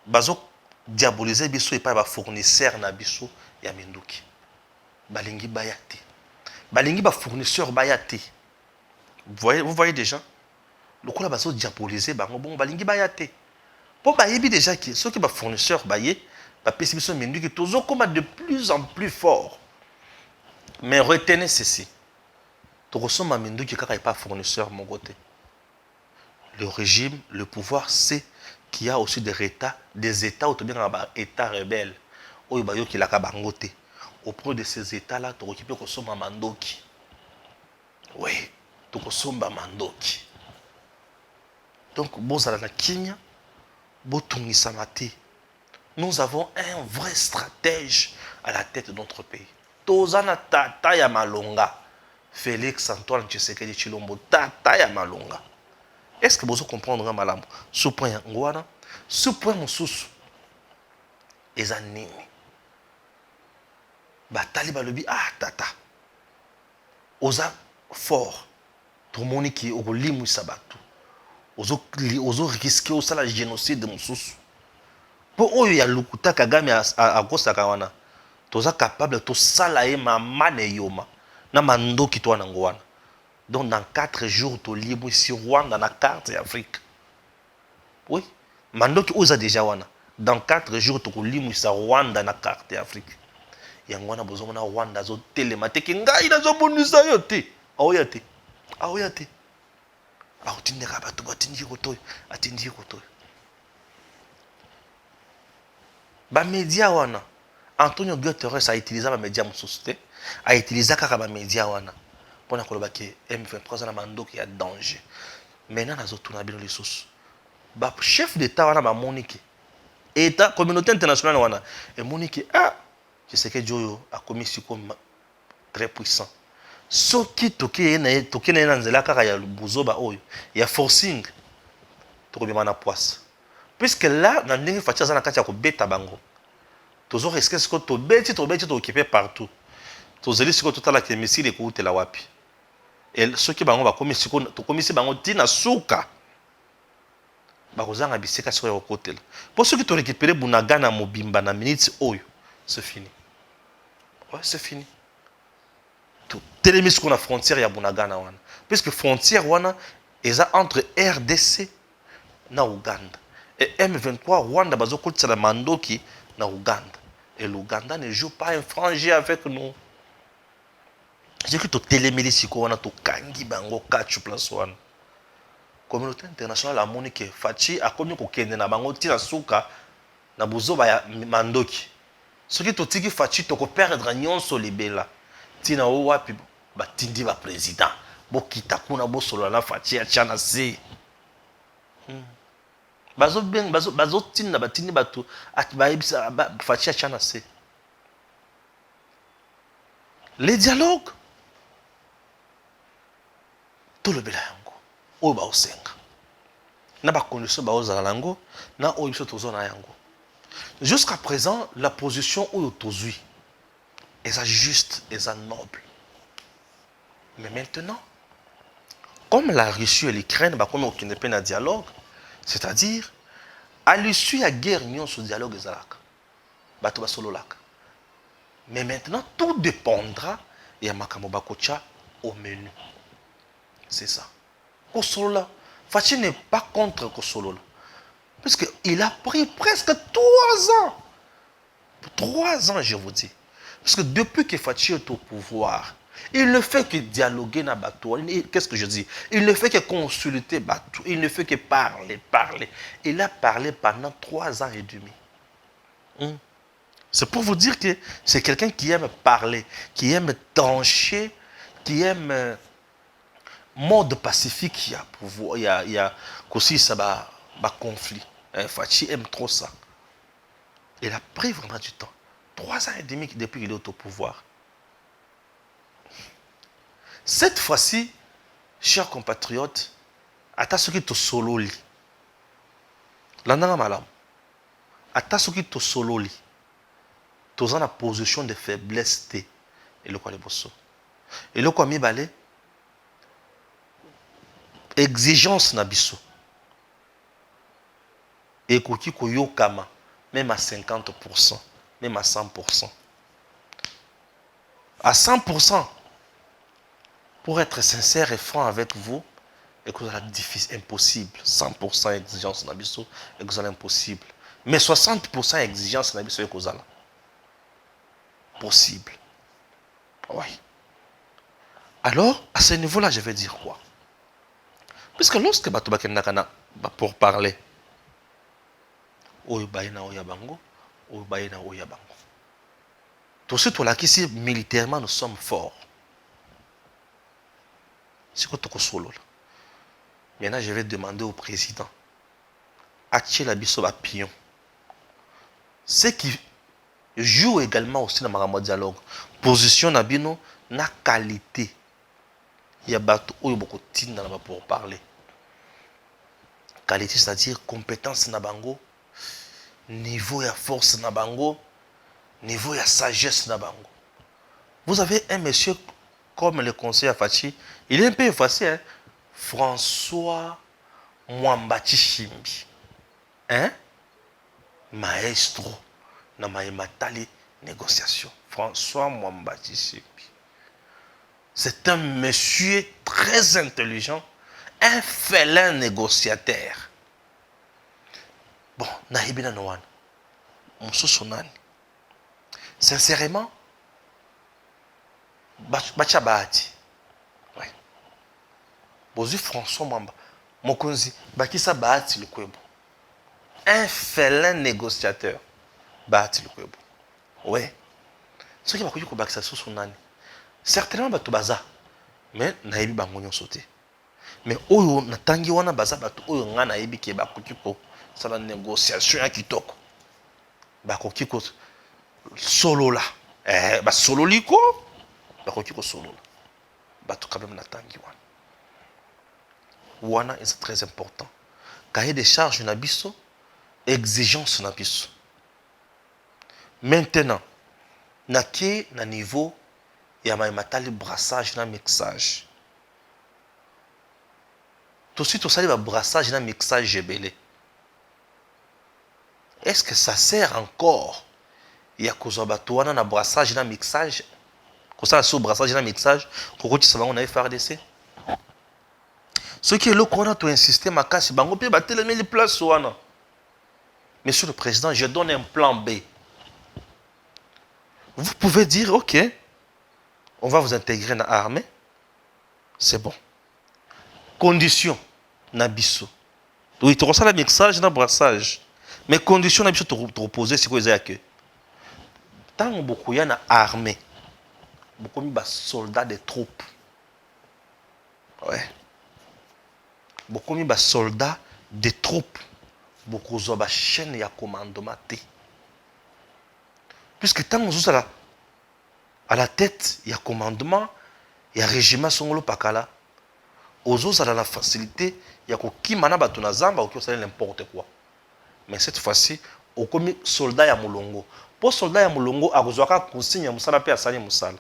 Bazo diaboliser biso et pas ba fournisseur na biso ya minduki. Balingi bayate. Balingi ba fournisseur bayate. Vous voyez déjà? Le coup là bazo diaboliser bango bon balingi bayate. Pour bayebi déjà qui ceux qui ba fournisseur baye ba pesi biso minduki tozo comme de plus en plus fort. Mais retenez ceci. Torosoma Minduki kaka n'est pas fournisseur mon côté. Le régime, le pouvoir sait qu'il y a aussi des États ou bien des États rebelles. Au Ibayo qui l'a kabangote. Auprès de ces États-là, tu occupes Kosoma Mandoki. Oui, tu Kosoma Mandoki. Donc, Bozala Kimia, Botungi Samati. Nous avons un vrai stratège à la tête de notre pays. Tozana tata ya malonga. Félix Antoine Tshisekedi Tshilombo tata ya malonga. Est-ce que vous comprenez malamu? Ce point ngwana, ce point mosusu. Eza nini? Batali balobi tata. Oza fort. Tomoni ki okolimu sabatu. Ozo risquer osala génocide mosusu. Po oyo ya lukuta Kagame a kosaka wana. Toza capable de salayer ma maneyoma na mandoki to nangwana. Donc dans 4 jours to libre ici Rwanda na carte d'Afrique. Oui, mandoki oza déjà wana. Dans 4 jours to libre ici Rwanda na carte d'Afrique. Yangwana bozo na Rwanda zo télématique ngai na zo bonisa yote. Aoyate. Aoyate. Aotindeka batu batindi kotoy, atindi kotoy. Ba média wana. Antonio Guterres a utilisé les médias société, a utilisé les médias wana. Pour que M23 a mando qui a danger. Maintenant, nous avons bien les sources. Le chef d'État wana ba Monique. État communauté internationale wana. Et Monique je sais que Joyo a commis ce comme très puissant. Ce qui toke na nzela kaka ya buzoba oyo, ya forcing to ko na poisse. Puisque là na ndenge fatia za na kati ya ko beta bango. Tozo risquer ce que to beti to occuper partout. Tozeli ce que to tala ke missile ko utela wapi. Et ceux qui bango ba commis ce que to commis bango tina suka. Ba kozanga biseka ce ko kotela. Pour ceux qui to récupérer Bunagana mobimba na minutes oyo, c'est fini. Ouais, c'est fini. Tout télémis qu'on a frontière ya Bunagana wana. Puisque frontière wana est entre RDC na Ouganda. Et M23 Rwanda bazo kotsa la mandoki na Ouganda. Et l'Ouganda ne joue pas un franc jeu avec nous. J'ai que to télémis siko wana to kangi bango kachu place wana. Communauté internationale a moni ke Fachi a komi ko kende na bango tina suka na buzoba ya mandoki. Ce qui to tiki Fachi to ko perdre nyonso libela. Tina o wapi batindi ba président. Bo kitakuna bo solo na Fachi a chana se. Bazo tina batindi batu atiba ibisa Fachi a chana se. Les dialogues tout le belango o ba osenga na ba condition ba ozala lango na o biso tozona yango. Jusqu'à présent la position où tozui est juste et noble. Mais maintenant comme la Russie et l'Ukraine ba comme aucun peine à dialogue, c'est-à-dire à l'issue à guerre union sur dialogue ezalaka bato ba solo laka. Mais maintenant tout dépendra et à makambo bakocha au menu. C'est ça. Kosolola, Fachi n'est pas contre Kosolola. Parce qu'il a pris presque 3 ans. 3 ans, je vous dis. Parce que depuis que Fachi est au pouvoir, il ne fait que dialoguer na Batou. Qu'est-ce que je dis? Il ne fait que consulter Batou. Il ne fait que parler. Il a parlé pendant 3 ans et demi. C'est pour vous dire que c'est quelqu'un qui aime parler, qui aime trancher, qui aime mode pacifique, il y a aussi ça va conflit. Fachi aime trop ça. Il a pris vraiment du temps. 3 ans et demi depuis qu'il est au pouvoir. Cette fois-ci, chers compatriotes, ata soki to sololi. Landanga malam. Ata soki to sololi. Tozana la position de faiblesse te. Et le quoi le bosso. Et le quoi mi balé. Exigence na biso. Et koki koyo kama. Même à 50%. Même à 100%. À 100%. Pour être sincère et franc avec vous, et que vous allez difficile, impossible. 100% exigence na biso, et que vous allez impossible. Mais 60% exigence na biso, et que vous allez possible. Oui. Alors, à ce niveau-là, je vais dire quoi? Puisque lorsque Batouba Kendakana, pour parler, Oyobaïna Oyabango, Oyobaïna Oyabango. Tout ce là qu'ici, militairement, nous sommes forts. C'est quoi ton solo là? Maintenant, je vais demander au président. Achela Bisoba Pion. Ce qui joue également aussi dans le dialogue. Position Nabino, na qualité. Il y a beaucoup de temps pour parler. Qualité, c'est-à-dire compétence nabango, niveau et force nabango, niveau et sagesse nabango. Vous avez un monsieur comme le conseiller Fachi, il est un peu effacé, hein? François Mwambati Shimbi. Hein? Maestro. Na matali négociation. François Mwambati Shimbi. C'est un monsieur très intelligent, un félin négociateur. Bon, Nahibina Noan, Moussou Sonani. Sincèrement, Bachabati. Oui. Bozu François Mwamba. Mokonzi, Bakisa Bahati le Kwebo. Un félin négociateur. bati lukwebo. Ouais. Ce qui va ko bakisa susu nani. Certainement bato baza. Mais nayebi bango nyonso te. Mais oyo natangi wana baza bato oyo nga nayebi ke bakoki ko sala négociation ya kitoko. Bakoki ko solola. Ba sololiko bakoki ko solola. Bato quand même natangi wana. Wana est très important. Cahier des charges na biso, exigence na biso. Maintenant, na ki na niveau ya matali brassage na mixage. Tout de suite, on sali ba brassage na mixage ebele. Est-ce que ça sert encore ya kozwa bato wana na brassage na mixage? Kosala so brassage na mixage, kokoti sabango na FRDC? Ce qui est le qu'on a tout insisté, makasi bango pe batelemi les places wana. Monsieur le Président, je donne un plan B. Vous pouvez dire, ok, on va vous intégrer dans l'armée. C'est bon. Condition, nabiso. Oui, tu reçois le mixage, le brassage. Mais condition, nabiso, te reposer, c'est quoi que tant beaucoup y a dans l'armée, beaucoup de soldats des troupes. Ouais. Beaucoup de soldats des troupes. Beaucoup de chaîne ya commandement. Puisque tant que à la tête, il y a commandement, il y a régiment songolo pakala. Aux autres, à la facilité, il y a qui mana batuna zamba ou qui sait n'importe quoi. Mais cette fois-ci, au commis soldat ya mulongo. Pour soldat ya mulongo, à cause de consigne ya musala pe asali musala.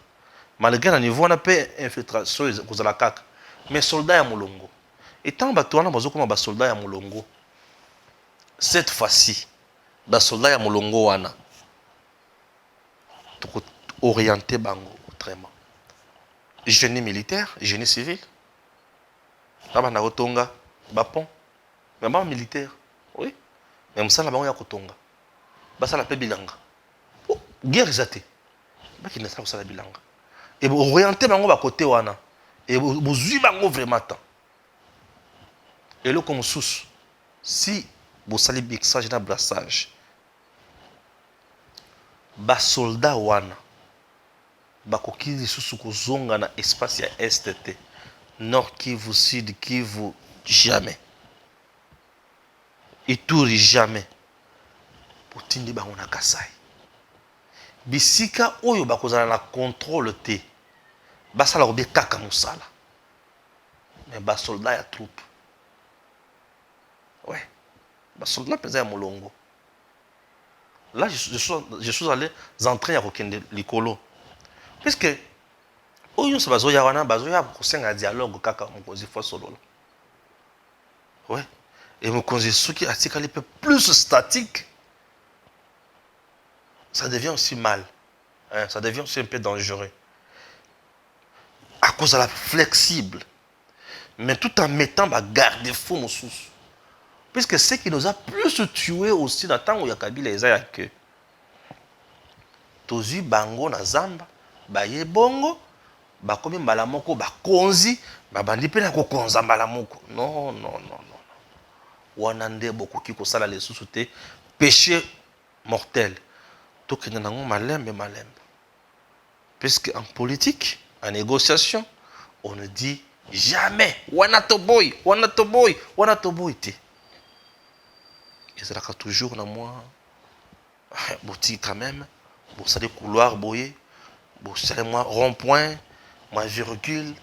Malgré le niveau on a pas infiltration cause la kaka. Mais soldat ya mulongo. Et tant batuna bazo comme ba soldat ya mulongo. Cette fois-ci, ba soldat ya mulongo wana. Orienté bango autrement. Génie militaire, génie civil. Là na kotonga bapon. Mais pas militaire. Oui. Mais ça la bango ya kotonga. Ba ça la pe bilanga. Oh, guerre zate. Ba ki na ça la bilanga. Et orienté bango ba côté wana. Et bozui bango vraiment temps. Et le comme sous si vous sali mixage na brassage. Ba soldat wana bakoki lisusu kozonga na espace ya STT Nord Kivu, Sud Kivu, jamais Ituri jamais potindi bango na Kasai bisika oyo bakozala na contrôle te basala obe kaka musala mais ba soldat ya troupe ouais ba soldat pesa ya molongo. Là, je suis allé entrer à Rokende Likolo. Puisque, oyo se bazoya wana, bazoya kosenga dialogue kaka mokozi fois solo. Ouais. Et mokozi souki atikali peu plus statique, ça devient aussi mal. Hein, ça devient aussi un peu dangereux. À cause de la flexible. Mais tout en mettant ma garde-fou mon sous. Puisque ce qui nous a plus tué aussi dans le temps où il y a Kabila et Zaya que Tozi Bango na Zamba, Baye Bongo, Bakomi Malamoko, Bakonzi, Babandi Pena Kokonza Malamoko. Non, non, non, non. Wanande beaucoup qui kosala les sous-soutés, péché mortel. Tout qui n'a pas malembe. Puisque en politique, en négociation, on ne dit jamais Wanatoboy, Wanatoboy, Wanatoboy. Et ça a toujours dans moi, boutique quand même, pour ça des couloirs boyés, pour ça moi rond-point, moi virgule,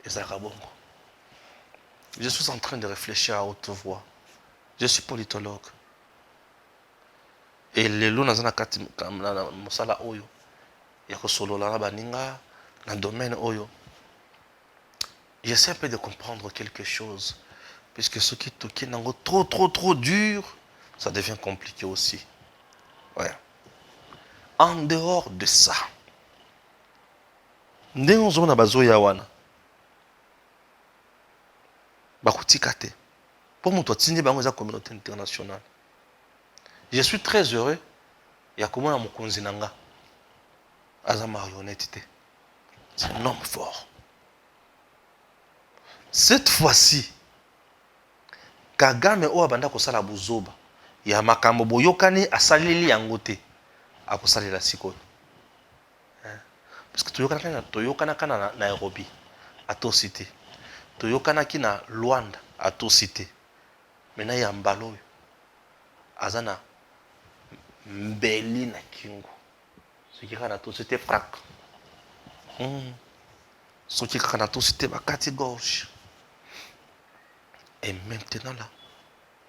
et ça a bon. Je suis en train de réfléchir à haute voix. Je suis politologue. Et les lots dans un mosala oyo, il y a solo la baninga, dans le domaine oyo. J'essaie un peu de comprendre quelque chose. Puisque ce qui est trop dur, ça devient compliqué aussi. Ouais. En dehors de ça, nous avons besoin de pour la communauté internationale. Je suis très heureux. Il y a comment mon konzinanga aza marionnette. C'est un homme fort. Cette fois-ci, Kagame o abanda kosala buzoba ya makambo boyokani asaleli yango te akosalela sikoyo. Parce que toyokana kana na Nairobi atosité. Toyokana ki na Luanda atosité. Mena ya mbalo azana mbeli na kingo. Ce qui kana tosité prak. Ce qui kana tosité bakati gorge. Et maintenant là,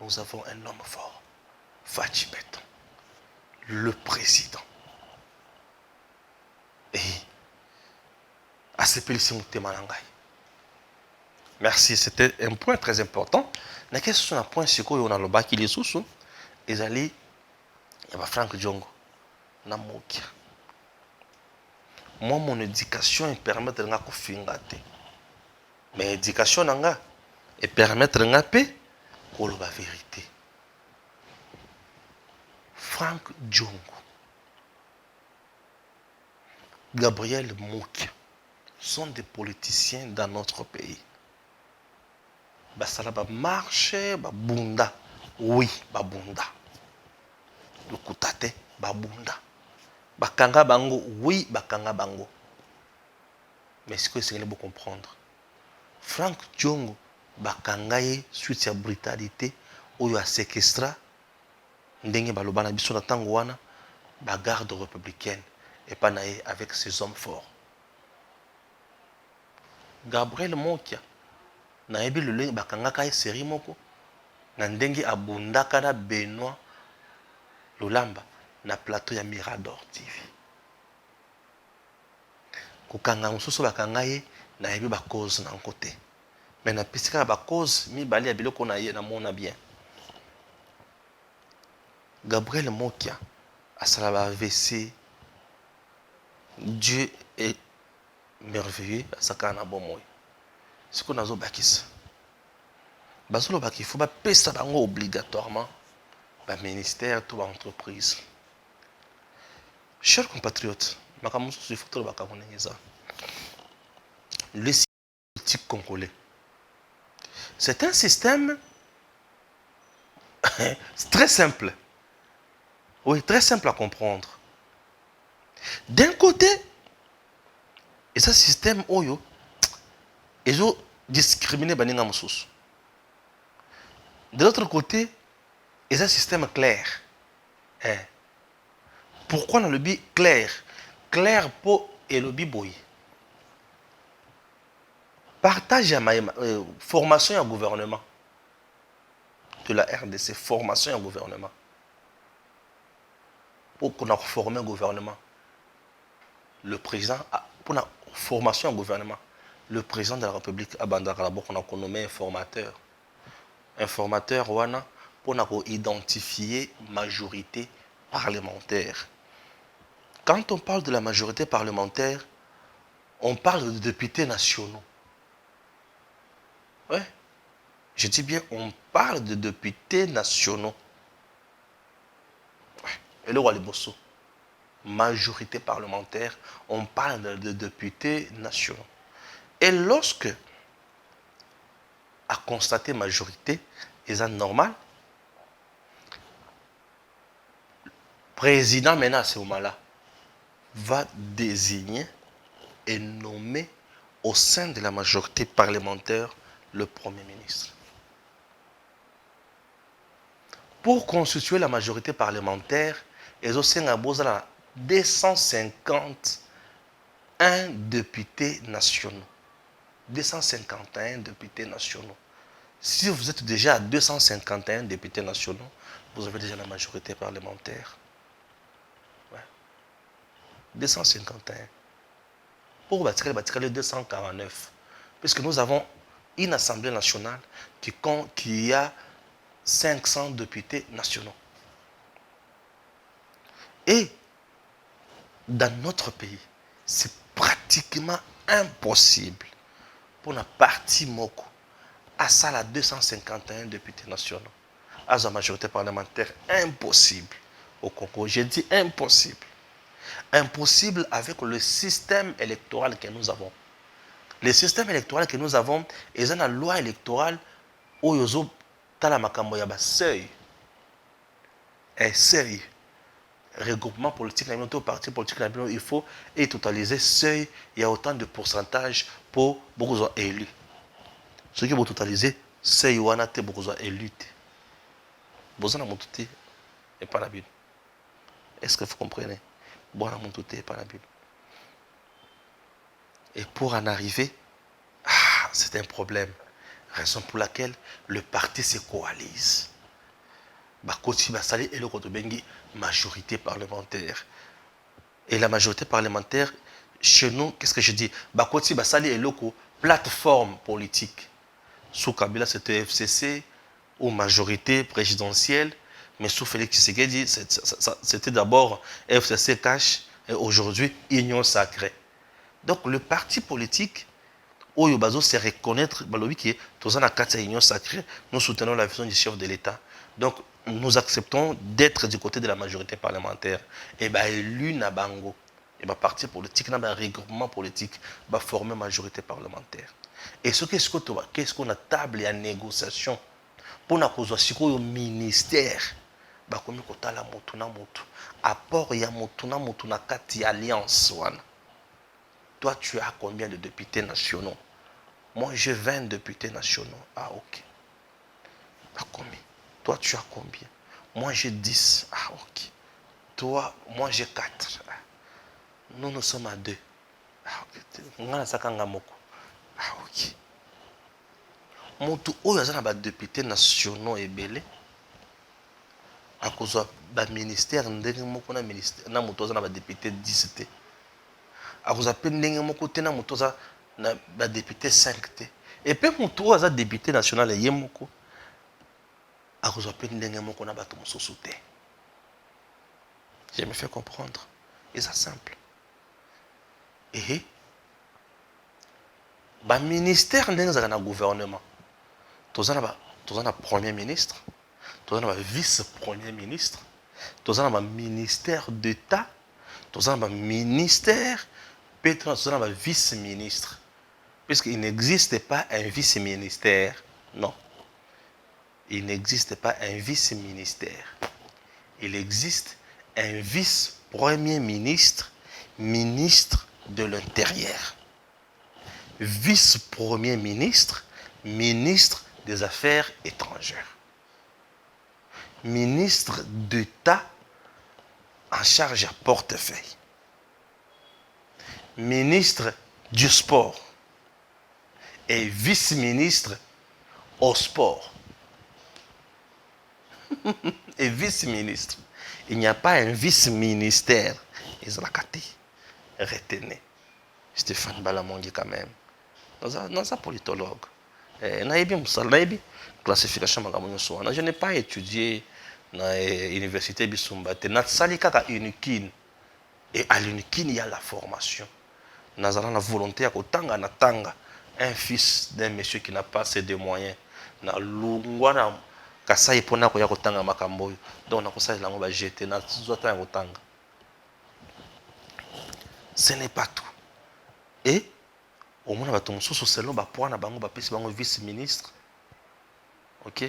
nous avons un homme fort, Fachi Beton, le président. Et à ce merci, c'était un point très important. Mais qu'est-ce que c'est un point c'est qu'on a le bac qui est sous et allez, il y a Frank Djongo, Namokia. Moi, mon éducation elle permet de faire fingate. Mais éducation nanga et permettre de faire la vérité. Frank Djongo, Gabriel Mouk sont des politiciens dans notre pays. Basala ba marché, ba bunda. Oui, ba bunda. Le kutate, ba bunda. Bakanga bango, oui, bakanga bango. Mais ce que c'est qu'il faut comprendre. Frank Djongo, bakanga ye suite à brutalité, ou à séquestra, ndenge balobana biso na tango wana, ba garde républicaine. Et pas naïe avec ses hommes forts. Gabriel Mokia, naïbi le leng bakanga kai série moko, nandenge abundaka na Benoît Lolamba na plateau ya Mirador TV. Kokanga mususu bakanga ye naïbi ba cause na côté. Mais na pisika ba cause mi bali ya biloko na ye na mona bien. Gabriel Mokia asala ba AVC. Dieu est merveilleux à sa kana bomoy. Ce qu'on a zo bakis. Basolo baki faut ba pesa bango obligatoirement ba ministère tout ba entreprise. Chers compatriotes, makamusu il faut to baka konengeza. Le système politique congolais. C'est un système très simple. Oui, très simple à comprendre. D'un côté, et ce système oyo, ils ont discriminé baninga mususu. De l'autre côté, et ce système clair. Pourquoi dans le but clair? Clair pour et le biboy. Partage à formation au gouvernement de la RDC, formation au gouvernement. Pour qu'on a formé un gouvernement. Le président, pour la formation au gouvernement, le président de la République a nommé un formateur. Un formateur pour identifier majorité parlementaire. Quand on parle de la majorité parlementaire, on parle de députés nationaux. Ouais. Je dis bien, on parle de députés nationaux. Ouais. Et le roi de Bosso. Majorité parlementaire, on parle de députés nationaux. Et lorsque, à constater majorité, est normal, président maintenant à ce moment-là va désigner et nommer au sein de la majorité parlementaire le Premier ministre. Pour constituer la majorité parlementaire, ils ont 251 députés nationaux. 251 députés nationaux. Si vous êtes déjà à 251 députés nationaux, vous avez déjà la majorité parlementaire. Ouais. 251. Pour bâtir le 249. Puisque nous avons une assemblée nationale qui a 500 députés nationaux. Et dans notre pays, c'est pratiquement impossible pour la partie Moko à ça la 251 députés nationaux. À la majorité parlementaire, impossible au Congo. J'ai dit impossible. Impossible avec le système électoral que nous avons. Le système électoral que nous avons, et la loi électorale où yozo tala makambo ya ba seuil. seuil regroupement politique au parti politique il faut totaliser seuil, il y a autant de pourcentage pour beaucoup élus. Ce qui vont totaliser seuil ou anaté beaucoup élus. Vous en avez et pas la Bible. Est-ce que vous comprenez? Bon, on et pas la Bible. Et pour en arriver, c'est un problème. Raison pour laquelle le parti se coalise. Et le majorité parlementaire. Et la majorité parlementaire, chez nous, qu'est-ce que je dis? Et le plateforme politique. Sous Kabila, c'était FCC ou majorité présidentielle. Mais sous Félix Tshisekedi, c'était d'abord FCC cash et aujourd'hui Union sacrée. Donc le parti politique, Oyobazo, c'est reconnaître que tous en Union sacrée, nous soutenons la vision du chef de l'État. Donc nous acceptons d'être du côté de la majorité parlementaire. Et bien élu Nabango, et bien parti politique, un regroupement politique, va former majorité parlementaire. Et ce qu'est-ce qu'on a table et en négociation pour nous causer au ministère. Bakomi kotala motu na motu apport ya motu na motu na kati alliance wana. Toi tu as combien de députés nationaux? Moi j'ai 20 députés nationaux. Ah ok. Bakomi. Toi tu as combien? Moi j'ai 10. Ah ok. Toi moi j'ai 4. Nous sommes à 2. Ah ok. Ngana sakanga moko. Ah ok. Motu oyo azana ba députés nationaux ebele. À cause du ministère, na moto na député 10 té. À cause de ndenge moko té na moto na ba député 5 té. Et puis moto aza député national yé moko. À cause de ndenge moko na bato mosusu té. Je me fais comprendre. Et c'est simple. Et ba ministère ndenge za na gouvernement. Toza na premier ministre. Nous avons un vice-premier ministre, nous avons un ministère d'État, nous avons un ministère, peut-être nous avons un vice-ministre. Puisqu'il n'existe pas un vice-ministère. Non. Il n'existe pas un vice-ministère. Il existe un vice-premier ministre, ministre de l'Intérieur. Vice-premier ministre, ministre des Affaires étrangères. Ministre d'État en charge à portefeuille. Ministre du sport. Et vice-ministre au sport. Et vice-ministre. Il n'y a pas un vice-ministère. Ils ont la carte. Retenez. Stéphane Balamongi quand même. Dans un politologue. Classification. Je n'ai pas étudié dans l'université Bisumba. Et à l'unikin, il y a la formation. Nous avons la volonté de un fils d'un monsieur qui n'a pas assez de moyens. Donc, on a ce n'est pas tout. Et au moins, on a un vice-ministre. Ok?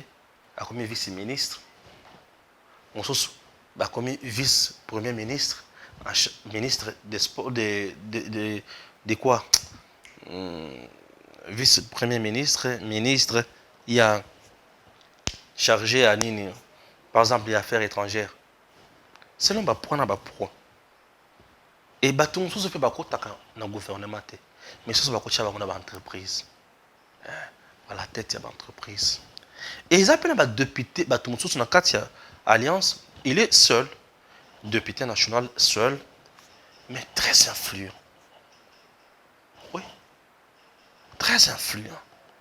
Comme vice-ministre. On a comme vice-premier ministre. Ministre des sports. De quoi? Vice-premier ministre. Ministre. Il y a chargé à Nini. Par exemple, les affaires étrangères. C'est là qu'on va prendre un point. Et tout le monde fait dans le gouvernement. Mais ce sont dans l'entreprise. À la tête, il y a l'entreprise. Et ils appellent un député, tout le monde dans la alliance, il est seul, député national seul, mais très influent. Oui. Très influent.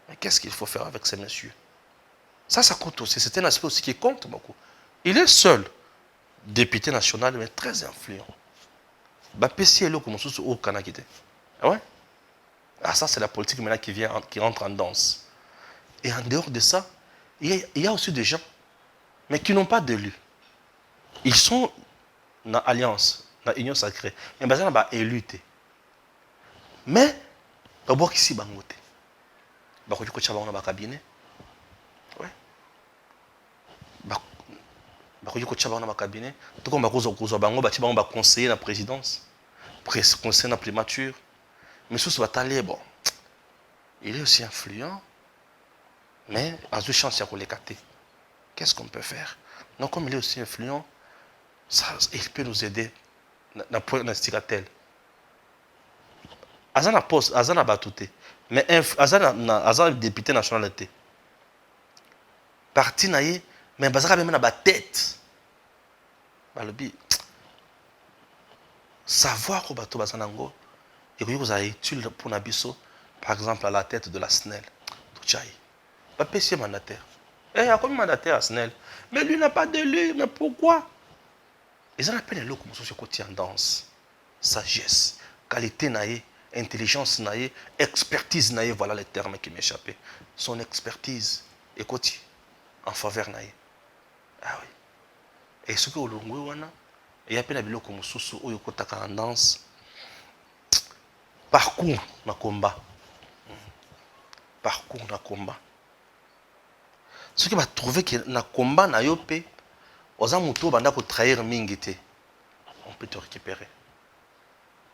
Mais qu'est-ce qu'il faut faire avec ces messieurs? Ça compte aussi. C'est un aspect aussi qui compte beaucoup. Il est seul, député national, mais très influent. PC est là comme au Canada. Ah ouais? Ah, ça, c'est la politique maintenant qui rentre en danse. Et en dehors de ça, il y a aussi des gens, mais qui n'ont pas d'élu. Ils sont dans l'alliance, dans l'union sacrée. Mais ils sont élus. Mais, ils sont ici, ils sont dans le cabinet. Ouais. bakoki kotia bango na bacabinet to koma kozwa bango batia bango baconseiller na présidence conseiller na primature misusu batali bon il est aussi influent mais azwi chance ya koleka te. Qu'est-ce qu'on peut faire? Donc comme il est aussi influent, ça, il peut nous aider na point tel. Azana poste, azana batouté, mais azana député national té. Parti naïe, mais bazaka même na ba tête. Balobi savoir ko bato bazanango et que vous avez utile pour nabiso par exemple à la tête de la SNEL. Touchai. Pas PC mandataire. Eh, il y a combien de mandataires à SNEL? Mais lui n'a pas d'élu, mais pourquoi? Ils en appellent le comme social côté tendance, sagesse, qualité naïe, intelligence naïe, expertise naïe, voilà les termes qui m'échappaient. Son expertise est côté en faveur naïe. Ah oui. Et ce que vous voyez, il y a peine à bilo comme sous ou côté tendance. Parcours na combat. Parcours na combat. Ce qui va trouver que na combat na yope, oza muto banda ko trahir mingité. On peut te récupérer.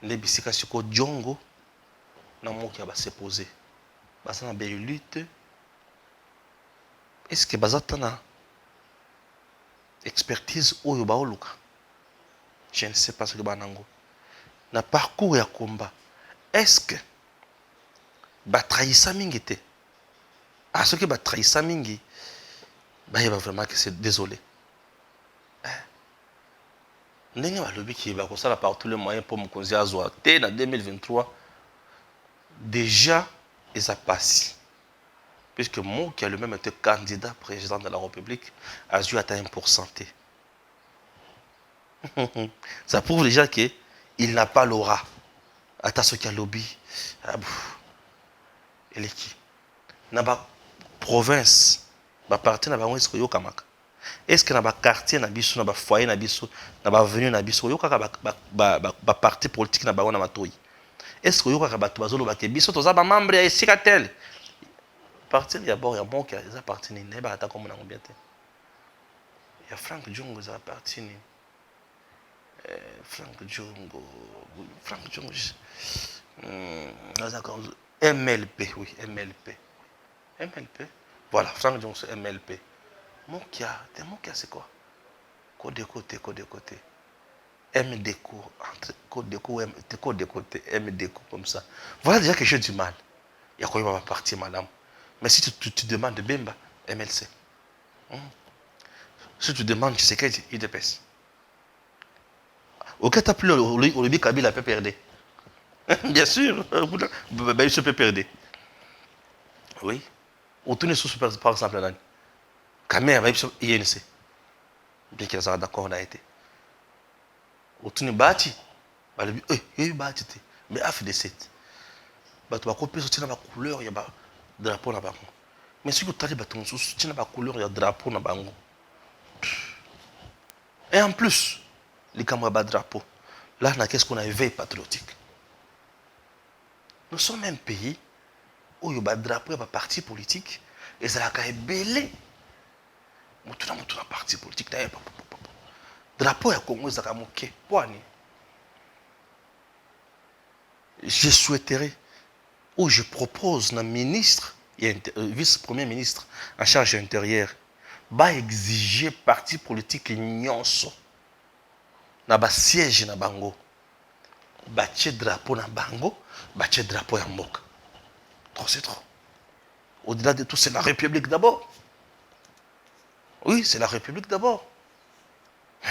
Les bisika siko djongo na moki ba se poser. Basa na be lutte. Est-ce que bazata na expertise oyo ba oluka? Je ne sais pas ce que banango. Na parcours ya combat. Est-ce que ba trahissa mingité? Ah, ce qui va trahir mingi, bah, il va vraiment que c'est désolé. N'est-ce pas le but qui va ça par tous les moyens pour me conduire à Zoaté en 2023 déjà ils ont passé puisque moi qui a lui-même été candidat président de la République a dû atteindre 1%. Ça prouve déjà que il n'a pas l'aura. Attends ce qu'il y a lobby. Il est qui? N'a pas province, ba parti na bango est-ce que yo kamaka? Est-ce que na ba quartier na biso na ba foyer na biso na ba avenue na biso yo kaka ba parti politique na bango na matoyi? Est-ce que yo kaka bato bazolo ba ke biso toza ba membre ya esika tel? Parti ya bord ya bon qui a parti ni ne ba ata comme na combien te? Ya Frank Djongo za parti ni Frank Djongo MLP, oui, MLP. MLP. Voilà, Frank Djongo, MLP. Mokia, c'est quoi? Code de côté. MDco, entre code de côté, MDco, comme ça. Voilà déjà que j'ai du mal. Il y a quoi, il va partir, madame. Mais si tu demandes de Bemba, MLC. Si tu demandes, tu sais qu'il IDPS. Ok, tu as plus le Kabila peut perdre. Bien sûr, il se peut perdre. Oui. On tourne sur par exemple, Caméra, INC. Bien qu'ils soient d'accord, on a été. On tourne bâti. Il y a bâti. Mais AFD7. Tu vas copier sur la couleur, il y a drapeau là-bas. Mais si tu as la couleur, il y a drapeau là-bas. Et en plus, les camarades drapeau. Là, qu'est-ce qu'on a éveillé patriotique? Nous sommes un pays où il y a un drapeau, il y a un parti politique, et ça a été belé. Nous avons un parti politique. Drapeau, il y a Congo, ça a été je souhaiterais, ou je propose, un ministre, vice-premier ministre en charge intérieure, va exiger parti politique nyonso na ba siège na bango batie drapeau na bango batie drapeau ya mboka. Trop c'est trop. Au-delà de tout, c'est la République d'abord. Oui, c'est la République d'abord.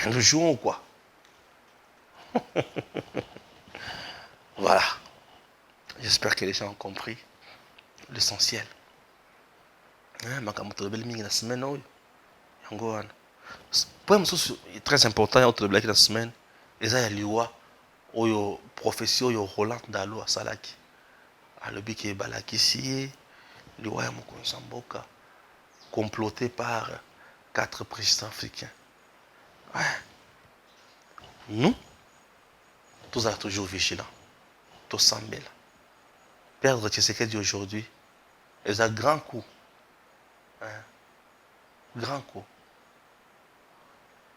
Nous jouons quoi? Voilà. J'espère que les gens ont compris l'essentiel. Point très important entre les blagues de la semaine, les a liwa oyo profession yo Roland Dalo à Salaki. À le bique balaki si liwa ya Mokonsamboka comploté par 4 présidents africains. Ouais. Nous, tous sommes toujours vigilants, tous semblent. Perdre Tshisekedi aujourd'hui est un grand coup. Grand coup.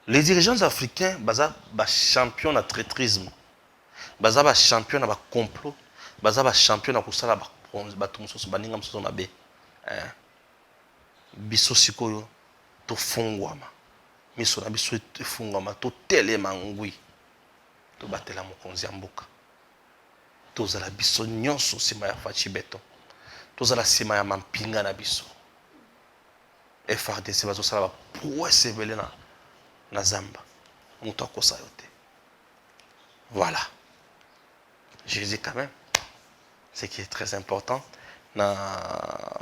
Les dirigeants africains, baza champion de traîtrisme, baza champion de complot, baza champion de kusala batumso baninga msoso mabe. Biso sikoyo to fungwama. Miso na biso to fungwama to telema ngui. To batela mokonzi ya mboka. To zala biso nyonso sima ya fachi beton. To zala sima ya mampinga na biso. FRDC bazo sala ba prouesse belé na zamba. Muto akosa yote. Voilà. Je dis quand même ce qui est très important na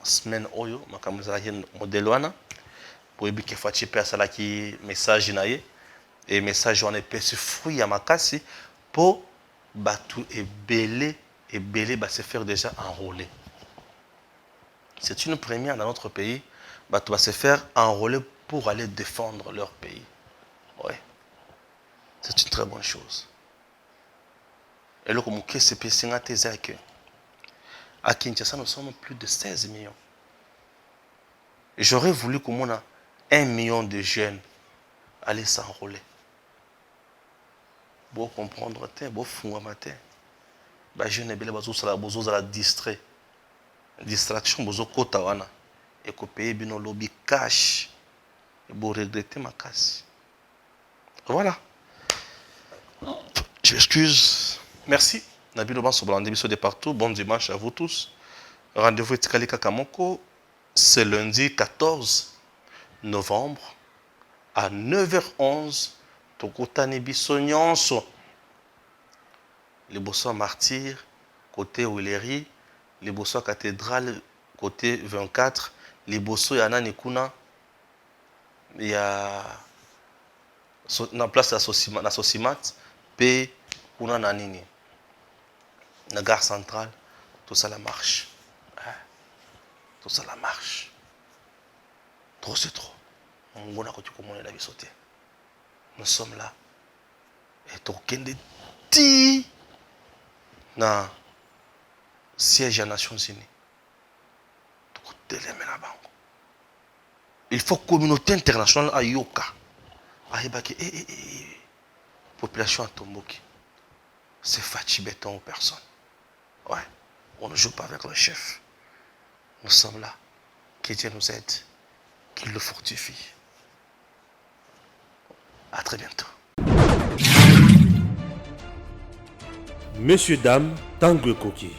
semaine oyo makamza la modèle wana pour ebike fachi pe sala ki message na ye et message on est perçu fruit ya makasi pour batu ebele ba se faire déjà enrôler. C'est une première dans notre pays, batu va se faire enrôler pour aller défendre leur pays. Ouais. C'est une très bonne chose. Et là, comme c'est que à Kinshasa, nous sommes plus de 16 millions. Et j'aurais voulu qu'on ait 1 million de jeunes aller s'enrôler. Pour comprendre, pour fouiller matin. Les jeunes sont la distrait. Distraction, ils sont kotawana. Et que payer bien lobby cash. Et pour regretter ma casse. Voilà. Je m'excuse. Merci. Nabil Oban Sobrandé, de partout. Bon dimanche à vous tous. Rendez-vous Etikali Kakamoko. C'est lundi 14 novembre à 9h11. Tokotani Bissonyonso. Les Bossons Martyrs, côté Willery. Les Bossons Cathédrale, côté 24. Les Bossons Yana Nikuna. Il y a. Na place na Sosimat. P. Kuna Nanini. La gare centrale, tout ça la marche. Tout ça la marche. Trop c'est trop. On a la sauter. Nous sommes là. Et tout le ti na siège des Nations Unies. Il faut que la communauté internationale à Yoka. Population à Tomboki. C'est Fachi Béton aux personnes. Ouais, on ne joue pas avec le chef. Nous sommes là. Que Dieu nous aide. Qu'il le fortifie. À très bientôt. Messieurs, dames, Tanguy Koki.